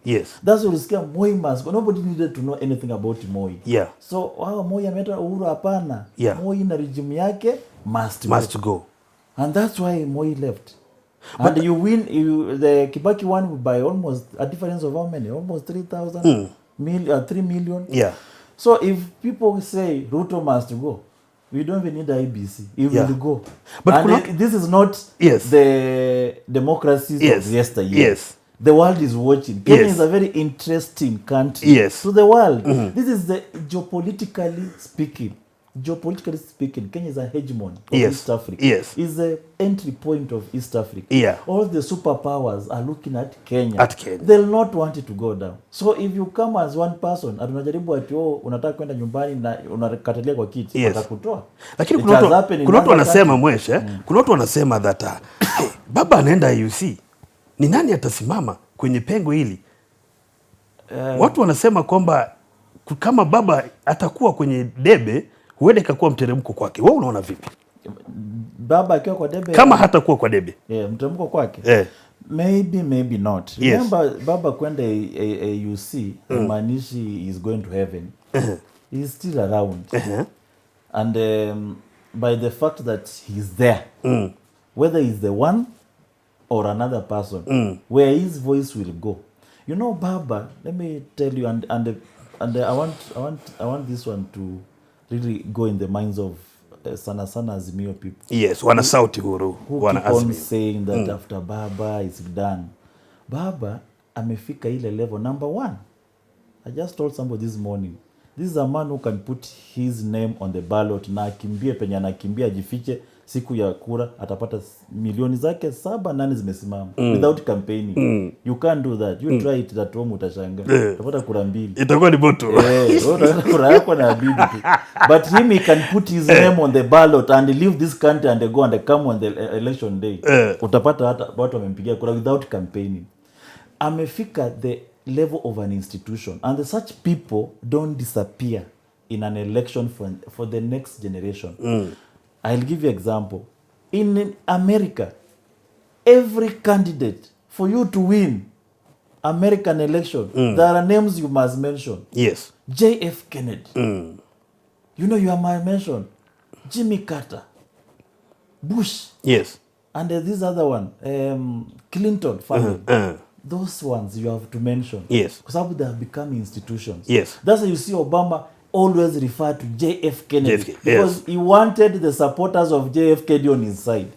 That's what is called Moi must go. Nobody needed to know anything about Moi. So Moi ameleta uhuru hapana. Moi na regime yake must go. And that's why Moi left. And you win, the Kibaki won by almost a difference of how many? Almost 3,000 3 million. So if people say Ruto must go, we don't even need the IBC. It will go. But and this is not the democracies of yesteryear. The world is watching. Kenya is a very interesting country to the world. This is the geopolitically speaking, Kenya is a hegemon of East Africa. Is the entry point of East Africa. All the superpowers are looking at Kenya. They'll not want it to go down. So if you come as one person, unajaribu ati unataka kwenda nyumbani na unakatalia kwa kiti, watakutoa. Lakini kuna watu wanasema kuna watu wanasema that baba anaenda UC. Ni nani atasimama kwenye pengo hili? Watu wanasema kwamba kama baba atakuwa kwenye debe, huenda ikakuwa mteremko kwake. Wewe unaona vipi? Baba akiwa kwa debe kama hatakuwa kwa debe. Mteremko kwake. Maybe not. Remember baba kwenda UC, maanishi is going to heaven. He is still around. And by the fact that he's there, whether he's the one or another person, where his voice will go. Baba, let me tell you, and I want this one to really go in the minds of sana Azimio people. Wana sauti huru. Who keep on saying that after Baba is done. Baba amefika ile level number 1. I just told somebody this morning, this is a man who can put his name on the ballot na akimbie penye anakimbia jifiche siku ya kura atapata milioni zake 7-8 zimesimama without campaigning. You can't do that. You try it at home utashanga. Utapata kura 2. Itakuwa ni moto. Utapata kura yako na bibi tu. But him, he can put his name on the ballot and leave this country and go and come on the election day. Utapata hata watu wamempigia kura without campaigning. Amefika the level of an institution, and such people don't disappear in an election for the next generation. I'll give you an example. In America, every candidate, for you to win American election, there are names you must mention. J.F. Kennedy. You might mention Jimmy Carter, Bush. And this other one, Clinton family. Those ones you have to mention. Because they have become institutions. That's why you see Obama always refer to J.F. Kennedy. Because he wanted the supporters of J.F. Kennedy on his side.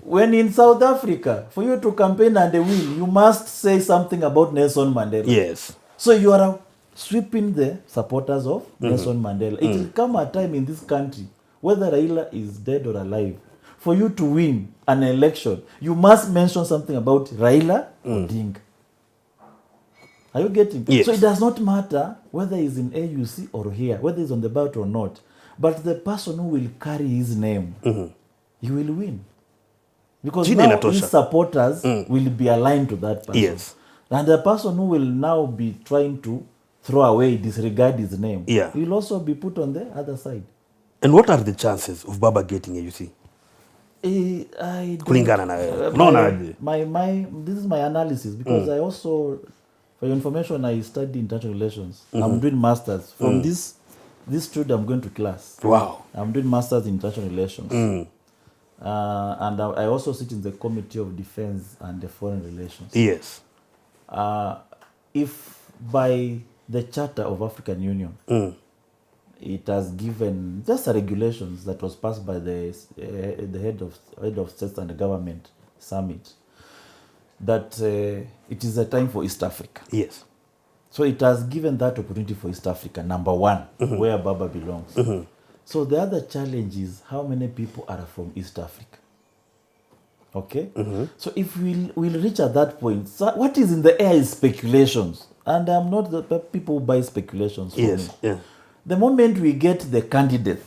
When in South Africa, for you to campaign and win, you must say something about Nelson Mandela. Yes. So you are sweeping the supporters of Nelson Mandela. It will come a time in this country, whether Raila is dead or alive, for you to win an election, you must mention something about Raila Odinga. Are you getting? Yes. So it does not matter whether he's in AUC or here, whether he's on the ballot or not. But the person who will carry his name, he will win. Because now his supporters will be aligned to that person. Yes. And the person who will now be trying to throw away, disregard his name, he will also be put on the other side. And what are the chances of Baba getting AUC? Kulingana na wewe. This is my analysis, because I also, for your information, I study international relations. I'm doing masters. From this studio, I'm going to class. Wow. I'm doing masters in international relations. And I also sit in the Committee of Defense and the Foreign Relations. Yes. If by the Charter of African Union, it has given just a regulations that was passed by the head of state and the government summit, that it is a time for East Africa. Yes. So it has given that opportunity for East Africa, number one, where Baba belongs. So the other challenge is how many people are from East Africa. Okay? So if we'll reach at that point, so what is in the air is speculations. And I'm not the people who buy speculations from me. Yeah. The moment we get the candidates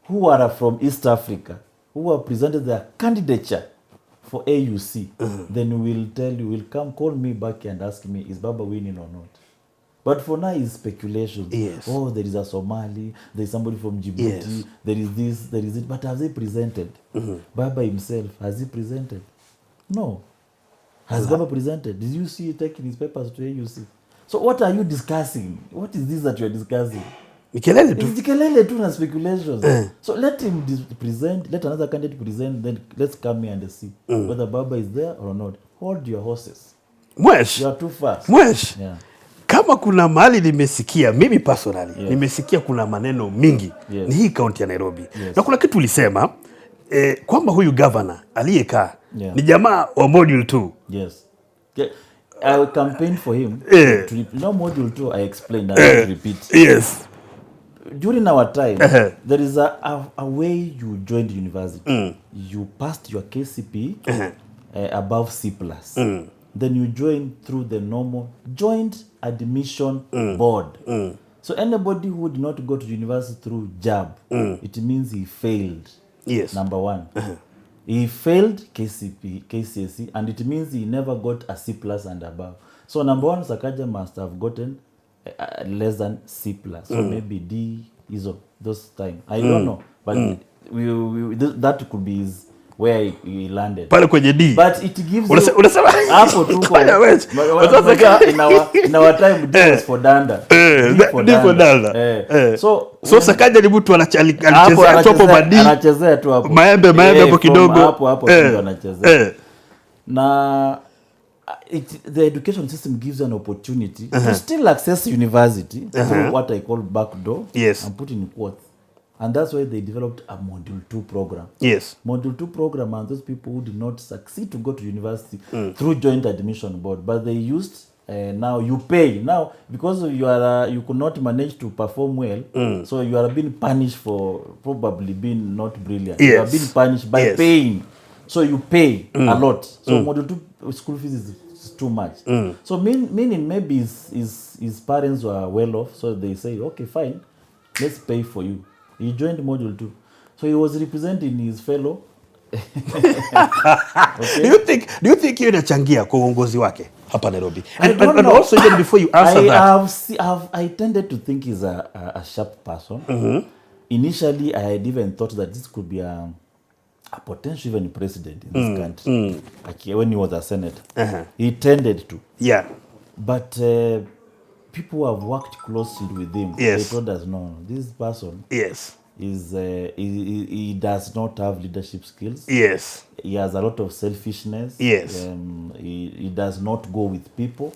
who are from East Africa, who have presented their candidature for AUC, then we'll tell you, will come call me back and ask me, is Baba winning or not? But for now, it's speculation. Yes. Oh, there is a Somali, there is somebody from Djibouti, there is this, there is it. But has he presented? Baba himself, has he presented? No. Has Baba presented? Did you see taking his papers to AUC? So what are you discussing? What is this that you are discussing? It's Kelele too and speculations. So let him present, let another candidate present, then let's come here and see whether Baba is there or not. Hold your horses. Mwesh. You are too fast. Mwesh. Yeah. Kama kuna mahali nimesikia mimi personally, nimesikia kuna maneno mingi, ni hii kaunti ya Nairobi. Na kuna kitu ulisema kwamba huyu governor aliyekaa ni jamaa wa module 2. Yes. I will campaign for him. Module 2 I explained and I repeat. Yes. During our time, there is a way you joined university. You passed your KCP above C+. Then you join through the normal joint admission board. So anybody who did not go to university through JAB, it means he failed. Yes. Number one. He failed KCSE, and it means he never got a C+ and above. So number one, Sakaja must have gotten less than C+. So maybe D is those time. I don't know, but that could be where he landed. Pale kwenye D. But it gives unasema hapo tu kwa in our time D was for danda. D for danda. So Sakaja ni mtu alichezea tu hapo badi. Anachezea tu hapo. Maembe hapo kidogo. Hapo tu anachezea. Na the education system gives an opportunity to still access university through what I call backdoor. Yes. And put in quotes. And that's why they developed a Module 2 program. Yes. Module 2 program are those people who did not succeed to go to university through joint admission board, but they used now you pay now because you could not manage to perform well, so you are being punished for probably being not brilliant. Yes. You are being punished by paying, so you pay a lot. So Module 2 school fees is too much. So meaning maybe his parents were well off, so they say, okay, fine, let's pay for you. He joined Module 2. So he was representing his fellow. Okay. Do you think hiyo inachangia kwa uongozi wake hapa Nairobi? And also even before you answer I tended to think he's a sharp person. Initially, I had even thought that this could be a potential even president in this country. Like when he was a senator. He tended to. Yeah. But people who have worked closely with him, they told us, no, this person he does not have leadership skills. Yes. He has a lot of selfishness. Yes. He does not go with people.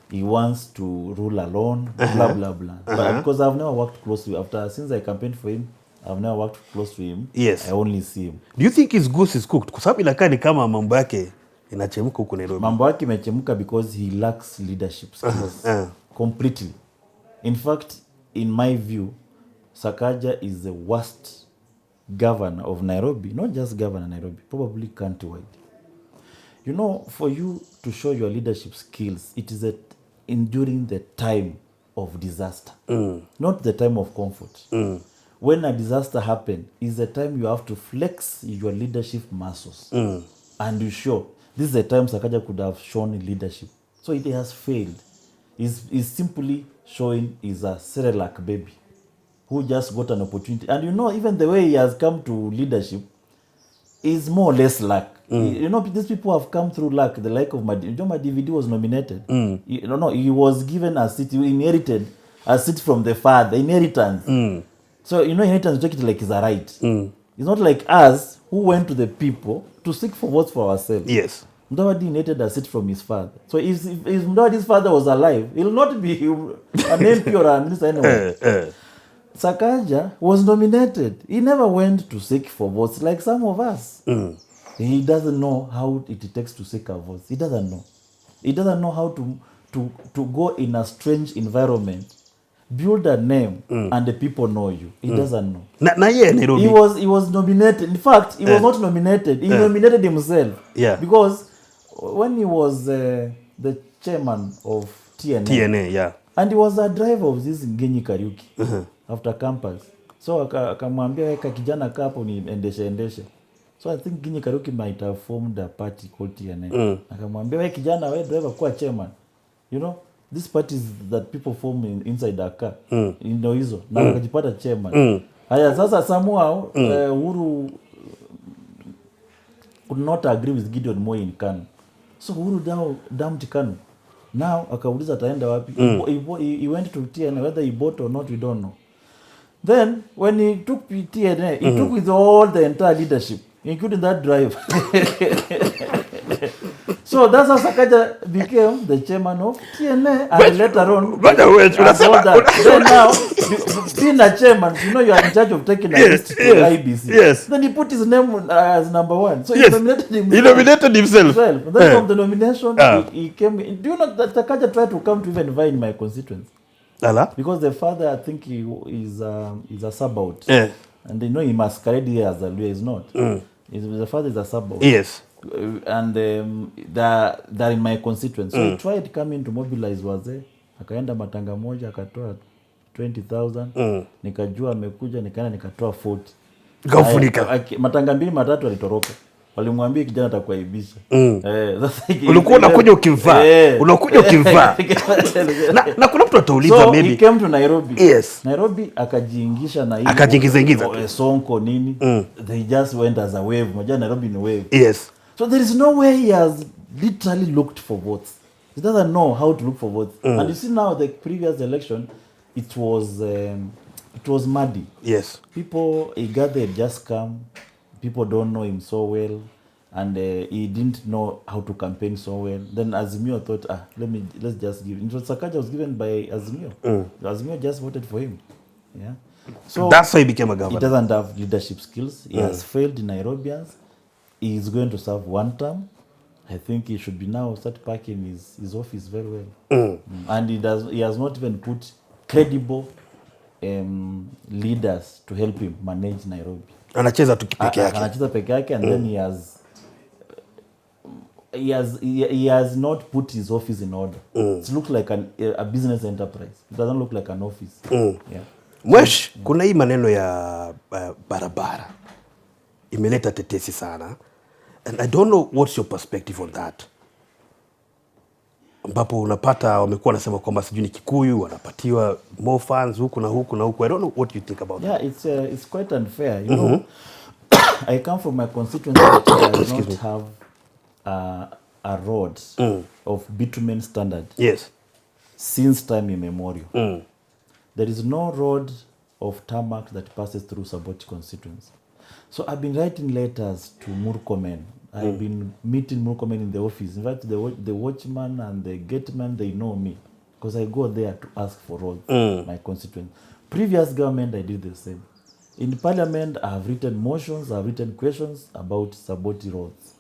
He wants to rule alone, blah, blah, blah. But because I've never worked closely, since I campaigned for him, I've never worked close to him. Yes. I only see him. Do you think his goose is cooked? Kwa sababu inakaa ni kama mambo yake inachemka huko Nairobi. Mambo yake imechemka because he lacks leadership skills. Completely. In fact, in my view, Sakaja is the worst governor of Nairobi. Not just governor of Nairobi, probably countrywide. You know, for you to show your leadership skills, it is during the time of disaster, not the time of comfort. When a disaster happens, is the time you have to flex your leadership muscles. And you show. This is the time Sakaja could have shown leadership. So it has failed. He's simply showing he's a Cerelac baby who just got an opportunity. And you know, even the way he has come to leadership is more or less luck. You know, these people have come through luck, the like of Madi. You know, Mudavadi was nominated. He was given a seat, he inherited a seat from the father, inheritance. So, you know, inheritance, take it like it's a right. It's not like us who went to the people to seek for votes for ourselves. Yes. Mudavadi inherited a seat from his father. So if Mudavadi's father was alive, he will not be an MP or a minister anyway. Sakaja was nominated. He never went to seek for votes like some of us. He doesn't know how it takes to seek our votes. He doesn't know. He doesn't know how to go in a strange environment, build a name, and the people know you. He doesn't know. Nairobi. He was nominated. In fact, he was not nominated. He nominated himself. Yeah. Because when he was the chairman of TNA, yeah. And he was a driver of this ngunyi karaoke after campus. So akamwambia weka kijana kapo ni endeshe. So I think ngunyi karaoke might have formed a party called TNA. Akamwambia weka kijana we driver kuwa chairman. You know, these parties that people form inside a car. Ndio hizo. Na akajipata chairman. Haya sasa somehow Uhuru could not agree with Gideon Moi in Kanu. So Uhuru dumped Kanu. Now akauliza ataenda wapi? He went to TNA, whether he bought or not we don't know. Then when he took TNA, he took with all the entire leadership, including that driver. So that's how Sakaja became the chairman of TNA, and later on, then now, being a chairman, you know you are in charge of taking a list to IBC. Yes. Then he put his name as number one. So he nominated himself. He nominated himself. And then from the nomination, he came. Do you know that Sakaja tried to come to even vie in my constituency? Because the father, I think is a sub-out. And they know he masquerade here as a lawyer. He's not. The father is a sub-out. Yes. And they're in my constituency. So he tried coming to mobilize wazee. Akaenda matanga moja, akatoa 20,000. Nikajua amekuja, nikaenda nikatoa 40. Gafunika. Matanga mbili matatu alitoroka. Walimwambia kijana atakuaibisha. Ulikuwa unakuja ukivaa. Unakuja ukivaa. Na kuna mtu atauliza so maybe. He came to Nairobi. Yes. Nairobi akajiingisha na hiyo. Akajiingiza. Sonko nini. They just went as a wave. Moja Nairobi ni wave. Yes. So there is no way he has literally looked for votes. He doesn't know how to look for votes. And you see now the previous election, it was muddy. Yes. People, he gathered just come. People don't know him so well, and he didn't know how to campaign so well. Then Azimio thought, let's just give. Sakaja was given by Azimio. Azimio just voted for him. Yeah. So that's why he became a governor. He doesn't have leadership skills. He has failed in Nairobians. He is going to serve one term. I think he should be now start packing his office very well. And he has not even put credible leaders to help him manage Nairobi. Anacheza tu peke yake. Anacheza peke yake, and then he has not put his office in order. It looks like a business enterprise. It doesn't look like an office. Yeah. Mwesh, kuna hii maneno ya barabara imeleta tetesi sana, and I don't know what's your perspective on that. Ambapo unapata wamekuwa nasema kwamba sijui ni Kikuyu wanapatiwa more funds huku na huku na huku. I don't know what you think about that. Yeah, it's quite unfair. You know, I come from my constituency that does not have a road of bitumen standard. Yes. Since time immemorial. There is no road of tarmac that passes through Saboti constituency. So I've been writing letters to Murkomen. I've been meeting Murkomen in the office. In fact, the watchman and the gateman, they know me. Because I go there to ask for roads, my constituents. Previous government, I did the same. In parliament, I have written motions, I have written questions about Saboti roads.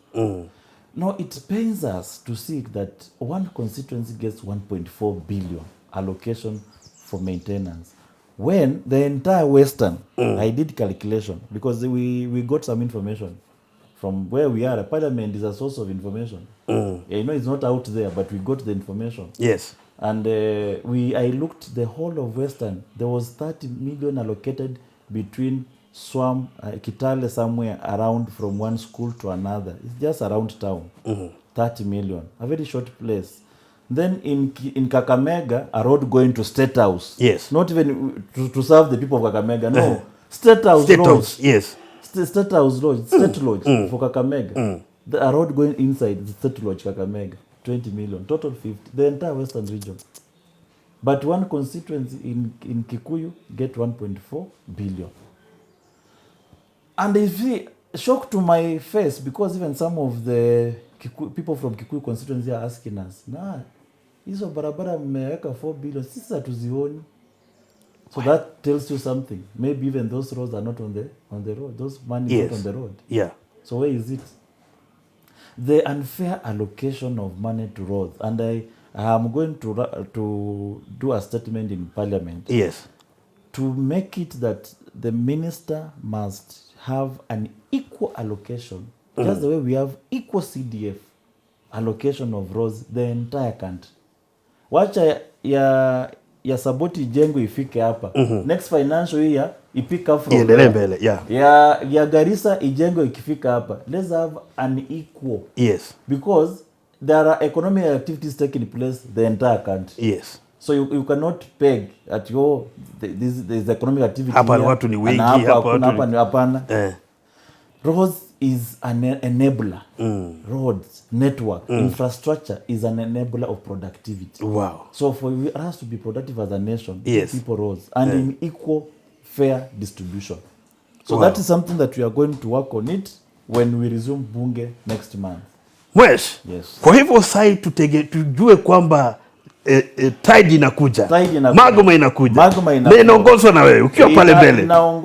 Now, it pains us to see that one constituency gets 1.4 billion allocation for maintenance. When the entire Western, I did calculation, because we got some information from where we are. Parliament is a source of information. You know, it's not out there, but we got the information. Yes. And I looked the whole of Western. There was 30 million allocated between Swam, Kitale, somewhere around from one school to another. It's just around town. 30 million. A very short place. Then in Kakamega, a road going to State House. Yes. Not even to serve the people of Kakamega. No. State House State Lodge. House, yes. State House Lodge. State Lodge for Kakamega. A road going inside the State Lodge, Kakamega. 20 million. Total 50. The entire Western region. But one constituency in Kikuyu get 1.4 billion. And if you shock to my face, because even some of the people from Kikuyu constituency are asking us, hizo barabara mmeweka 4 billion, sisi hatuzioni. So that tells you something. Maybe even those roads are not on the road. Those money is not on the road. Yeah. So where is it? The unfair allocation of money to roads. And I am going to do a statement in parliament. Yes. To make it that the minister must have an equal allocation, just the way we have equal CDF allocation of roads the entire country. Wacha ya Saboti jengo ifike hapa. Next financial year ipick up from mbele, yeah. Ya Garissa ijengo ikifika hapa. Let's have an equal. Yes. Because there are economic activities taking place the entire country. Yes. So you cannot peg at there's economic activity hapa watu ni wengi, hapana. Roads is an enabler. Roads, network, infrastructure is an enabler of productivity. Wow. So for us to be productive as a nation, yes, people roads and in equal fair distribution. So that is something that we are going to work on it when we resume bunge next month. Yes. Kwa hivyo sai tujue kwamba tide inakuja. Magoma inakuja. Na inaongozwa na wewe ukiwa pale mbele.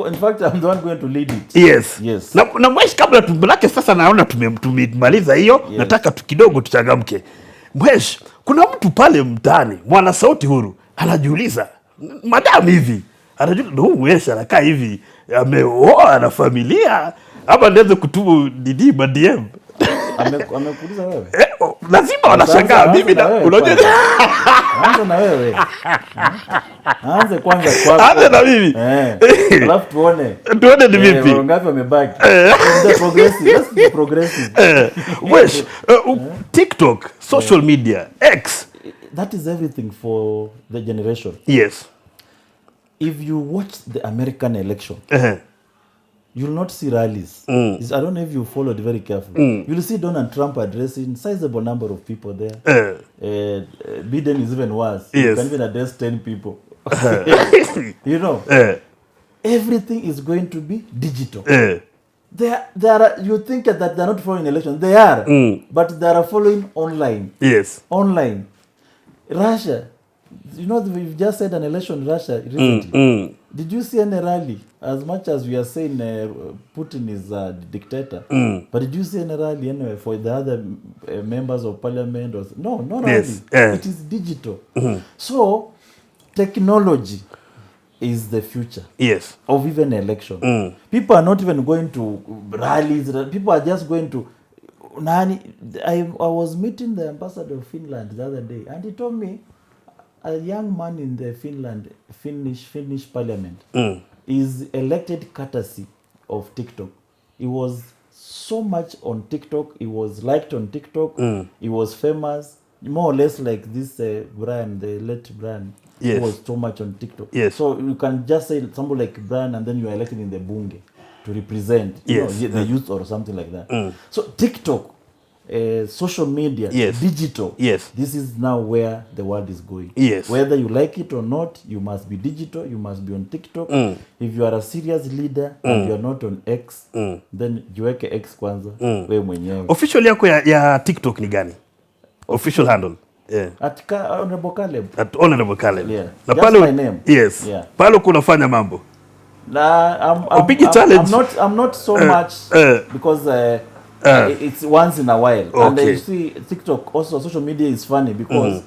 In fact, I'm the one going to lead it. Yes. Na mwesh, kabla tumbelake sasa naona tumemaliza hiyo, nataka kidogo tuchangamke. Mwesh, kuna mtu pale mtaani, mwana sauti huru, anajiuliza, madam hivi, anajiuliza, mwesh anakaa hivi, ameoa na familia, ama ndeze kutubu didi DM. Amekuuliza wewe? Lazima wanashangaa mimi na unajua. Anza na wewe. Anza kwanza kwako. Anza na mimi. Alafu tuone ni vipi. Ngapi wamebaki. The progressive. Let's be progressive. Wesh, TikTok, social media, X. That is everything for the generation. Yes. If you watch the American election, you will not see rallies. I don't know if you followed very carefully. You will see Donald Trump addressing sizable number of people there. Biden is even worse. Yes. You can even address 10 people. You know, everything is going to be digital. There are, you think that they're not following elections. They are, but they are following online. Yes. Online. Russia, you know, we've just said an election in Russia recently. Did you see any rally? As much as we are saying Putin is a dictator, but did you see any rally anyway for the other members of parliament? No rally. Yes. It is digital. So, technology is the future. Yes. Of even election. People are not even going to rallies. People are just going to... I was meeting the ambassador of Finland the other day, and he told me a young man in the Finnish parliament is elected courtesy of TikTok. He was so much on TikTok. He was liked on TikTok. He was famous, more or less like this Brian, the late Brian. Yes. He was so much on TikTok. Yes. So you can just say somebody like Brian, and then you are elected in the bunge to represent you know, the youth or something like that. So TikTok, social media, digital. Yes. This is now where the world is going. Yes. Whether you like it or not, you must be digital. You must be on TikTok. If you are a serious leader and you are not on X, then jiweke X kwanza. We mwenyewe. Official yako ya TikTok ni gani? Official handle. At Honorable Caleb. At Honorable Caleb. Yeah. Na Just pale, my name. Yes. Yeah. Pale kunafanya mambo. I'm not so much because it's once in a while. Okay. And you see TikTok also, social media is funny because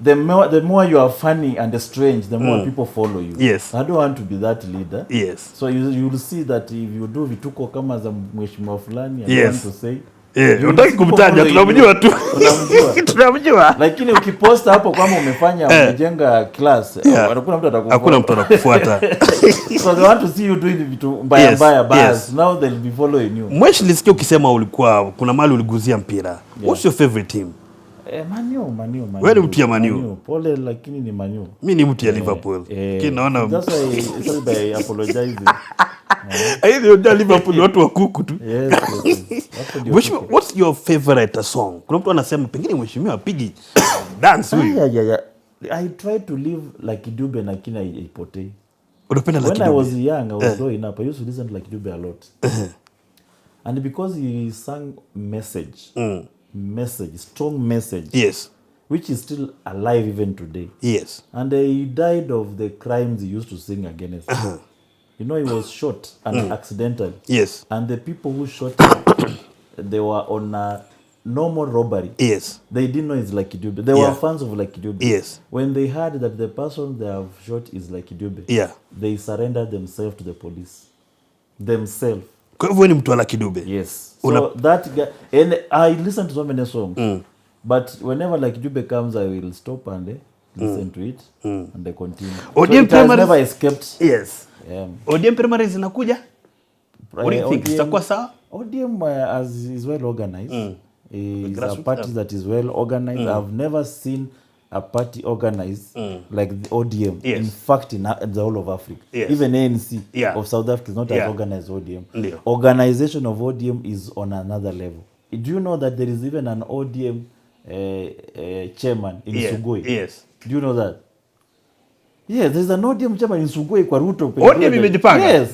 the more you are funny and strange, the more people follow you. Yes. I don't want to be that leader. Yes. So you will see that if you do vituko kama za mheshimiwa fulani, I want to say unataka kumtaja, tunamjua tu. Tunamjua. Lakini ukiposta hapo kama umefanya umejenga class, hakuna mtu atakufuata. Hakuna mtu atakufuata. So they want to see you doing vitu mbaya bas. Now they'll be following you. Mweshi nisikia ukisema ulikuwa kuna mahali uliguzia mpira. What's your favorite team? Manu. Wewe ni mtu ya Manu. Pole lakini ni Manu. Mimi ni mtu ya Liverpool. Naona that's why I apologize. Hiyo ndio Liverpool watu wa kuku tu. Yes. What's your favorite song? Kuna mtu anasema pengine mheshimiwa apigi dance huyu. Yeah. I try to live like Dube na kina ipotei. Unapenda like Dube? When I was young, I was growing up, I used to listen to like Dube a lot. And because he sang strong message. Yes. Which is still alive even today. Yes. And he died of the crimes he used to sing against. You know, he was shot and accidental. Yes. And the people who shot him, they were on a normal robbery. Yes. They didn't know it's Lucky Dube. They were fans of Lucky Dube. Yes. When they heard that the person they have shot is Lucky Dube, they surrendered themselves to the police. Themselves. Kwa hivyo ni mtu wa Lucky Dube? Yes. So that guy, and I listen to so many songs. But whenever Lucky Dube comes, I will stop and listen to it and I continue. ODM so it has never escaped. Yes. ODM primaries zinakuja? What do you think? Itakuwa sawa? ODM is well organized. Is a party that is well organized. I've never seen a party organized like the ODM. Yes. In fact, in the whole of Africa. Yes. Even ANC of South Africa is not as organized as ODM. Organization of ODM is on another level. Do you know that there is even an ODM chairman in Sugoi? Yes. Do you know that? Yes, there's an ODM chairman in Sugoi kwa Ruto. ODM imejipanga? Yes.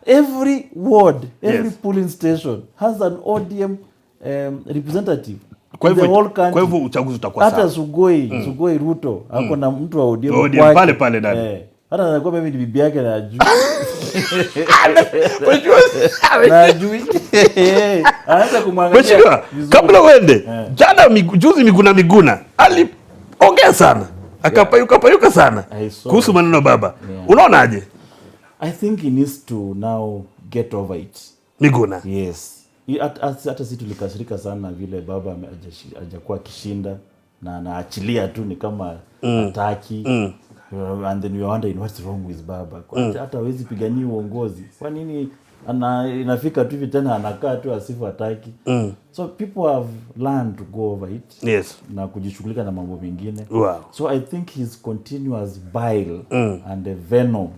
Every ward, every polling station has an ODM representative. Kwa hivyo uchaguzi utakuwa sawa. Hata Sugoi Ruto, hako na mtu wa ODM pale ndani. Hata anakuwa mimi ni bibi yake na ajui. Najui. Anaanza kumwangalia. Kabla uende, jana juzi Miguna aliongea sana. Akapayuka sana. Kuhusu maneno baba. Unaonaje? I think he needs to now get over it. Miguna. Yes. Hata sisi tulikasirika sana vile baba hajakuwa kishinda na anaachilia tu ni kama ataki. And then we are wondering what's wrong with baba. Hata hawezi pigania uongozi. Kwa nini inafika tu hivi tena anakaa tu asifu ataki? So people have learned to go over it. Yes. Na kujishughulika na mambo mengine. Wow. So I think his continuous bile and the venom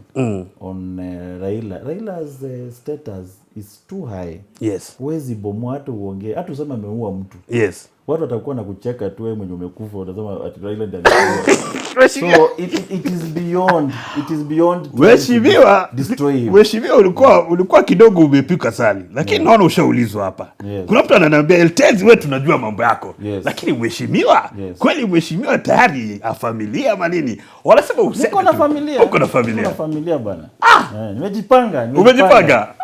on Raila's status is too high. Yes. Huwezi bomoa hata uongee, hata useme ameua mtu. Yes. Watu watakuwa na kucheka tu wewe mwenye umekufa utasema ati Raila ndiye alikuwa. So it is beyond destroy him. Mheshimiwa ulikuwa kidogo umepika sali. Lakini naona ushaulizwa hapa. Kuna mtu ananiambia Eltezi wewe tunajua mambo yako. Lakini mheshimiwa kweli mheshimiwa tayari familia ama nini? Wanasema useme. Niko na familia. Uko na familia. Niko na familia bana. Nimejipanga. Umejipanga?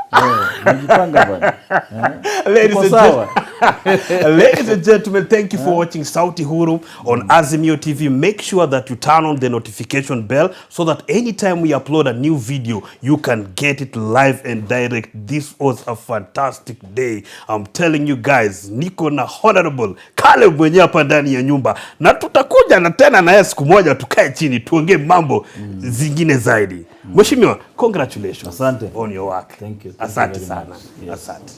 Nimejipanga bana. Ladies and gentlemen, thank you for watching Sauti Huru on Azimio TV. Make sure that you turn on the notification bell so that anytime we upload a new video, you can get it live and direct. This was a fantastic day. I'm telling you guys, niko na honorable Caleb mwenye hapa ndani ya nyumba. Na tutakuja na tena na siku moja tukae chini tuongee mambo zingine zaidi. Mheshimiwa, congratulations. Asante. On your work. Thank you. Asante sana. Asante.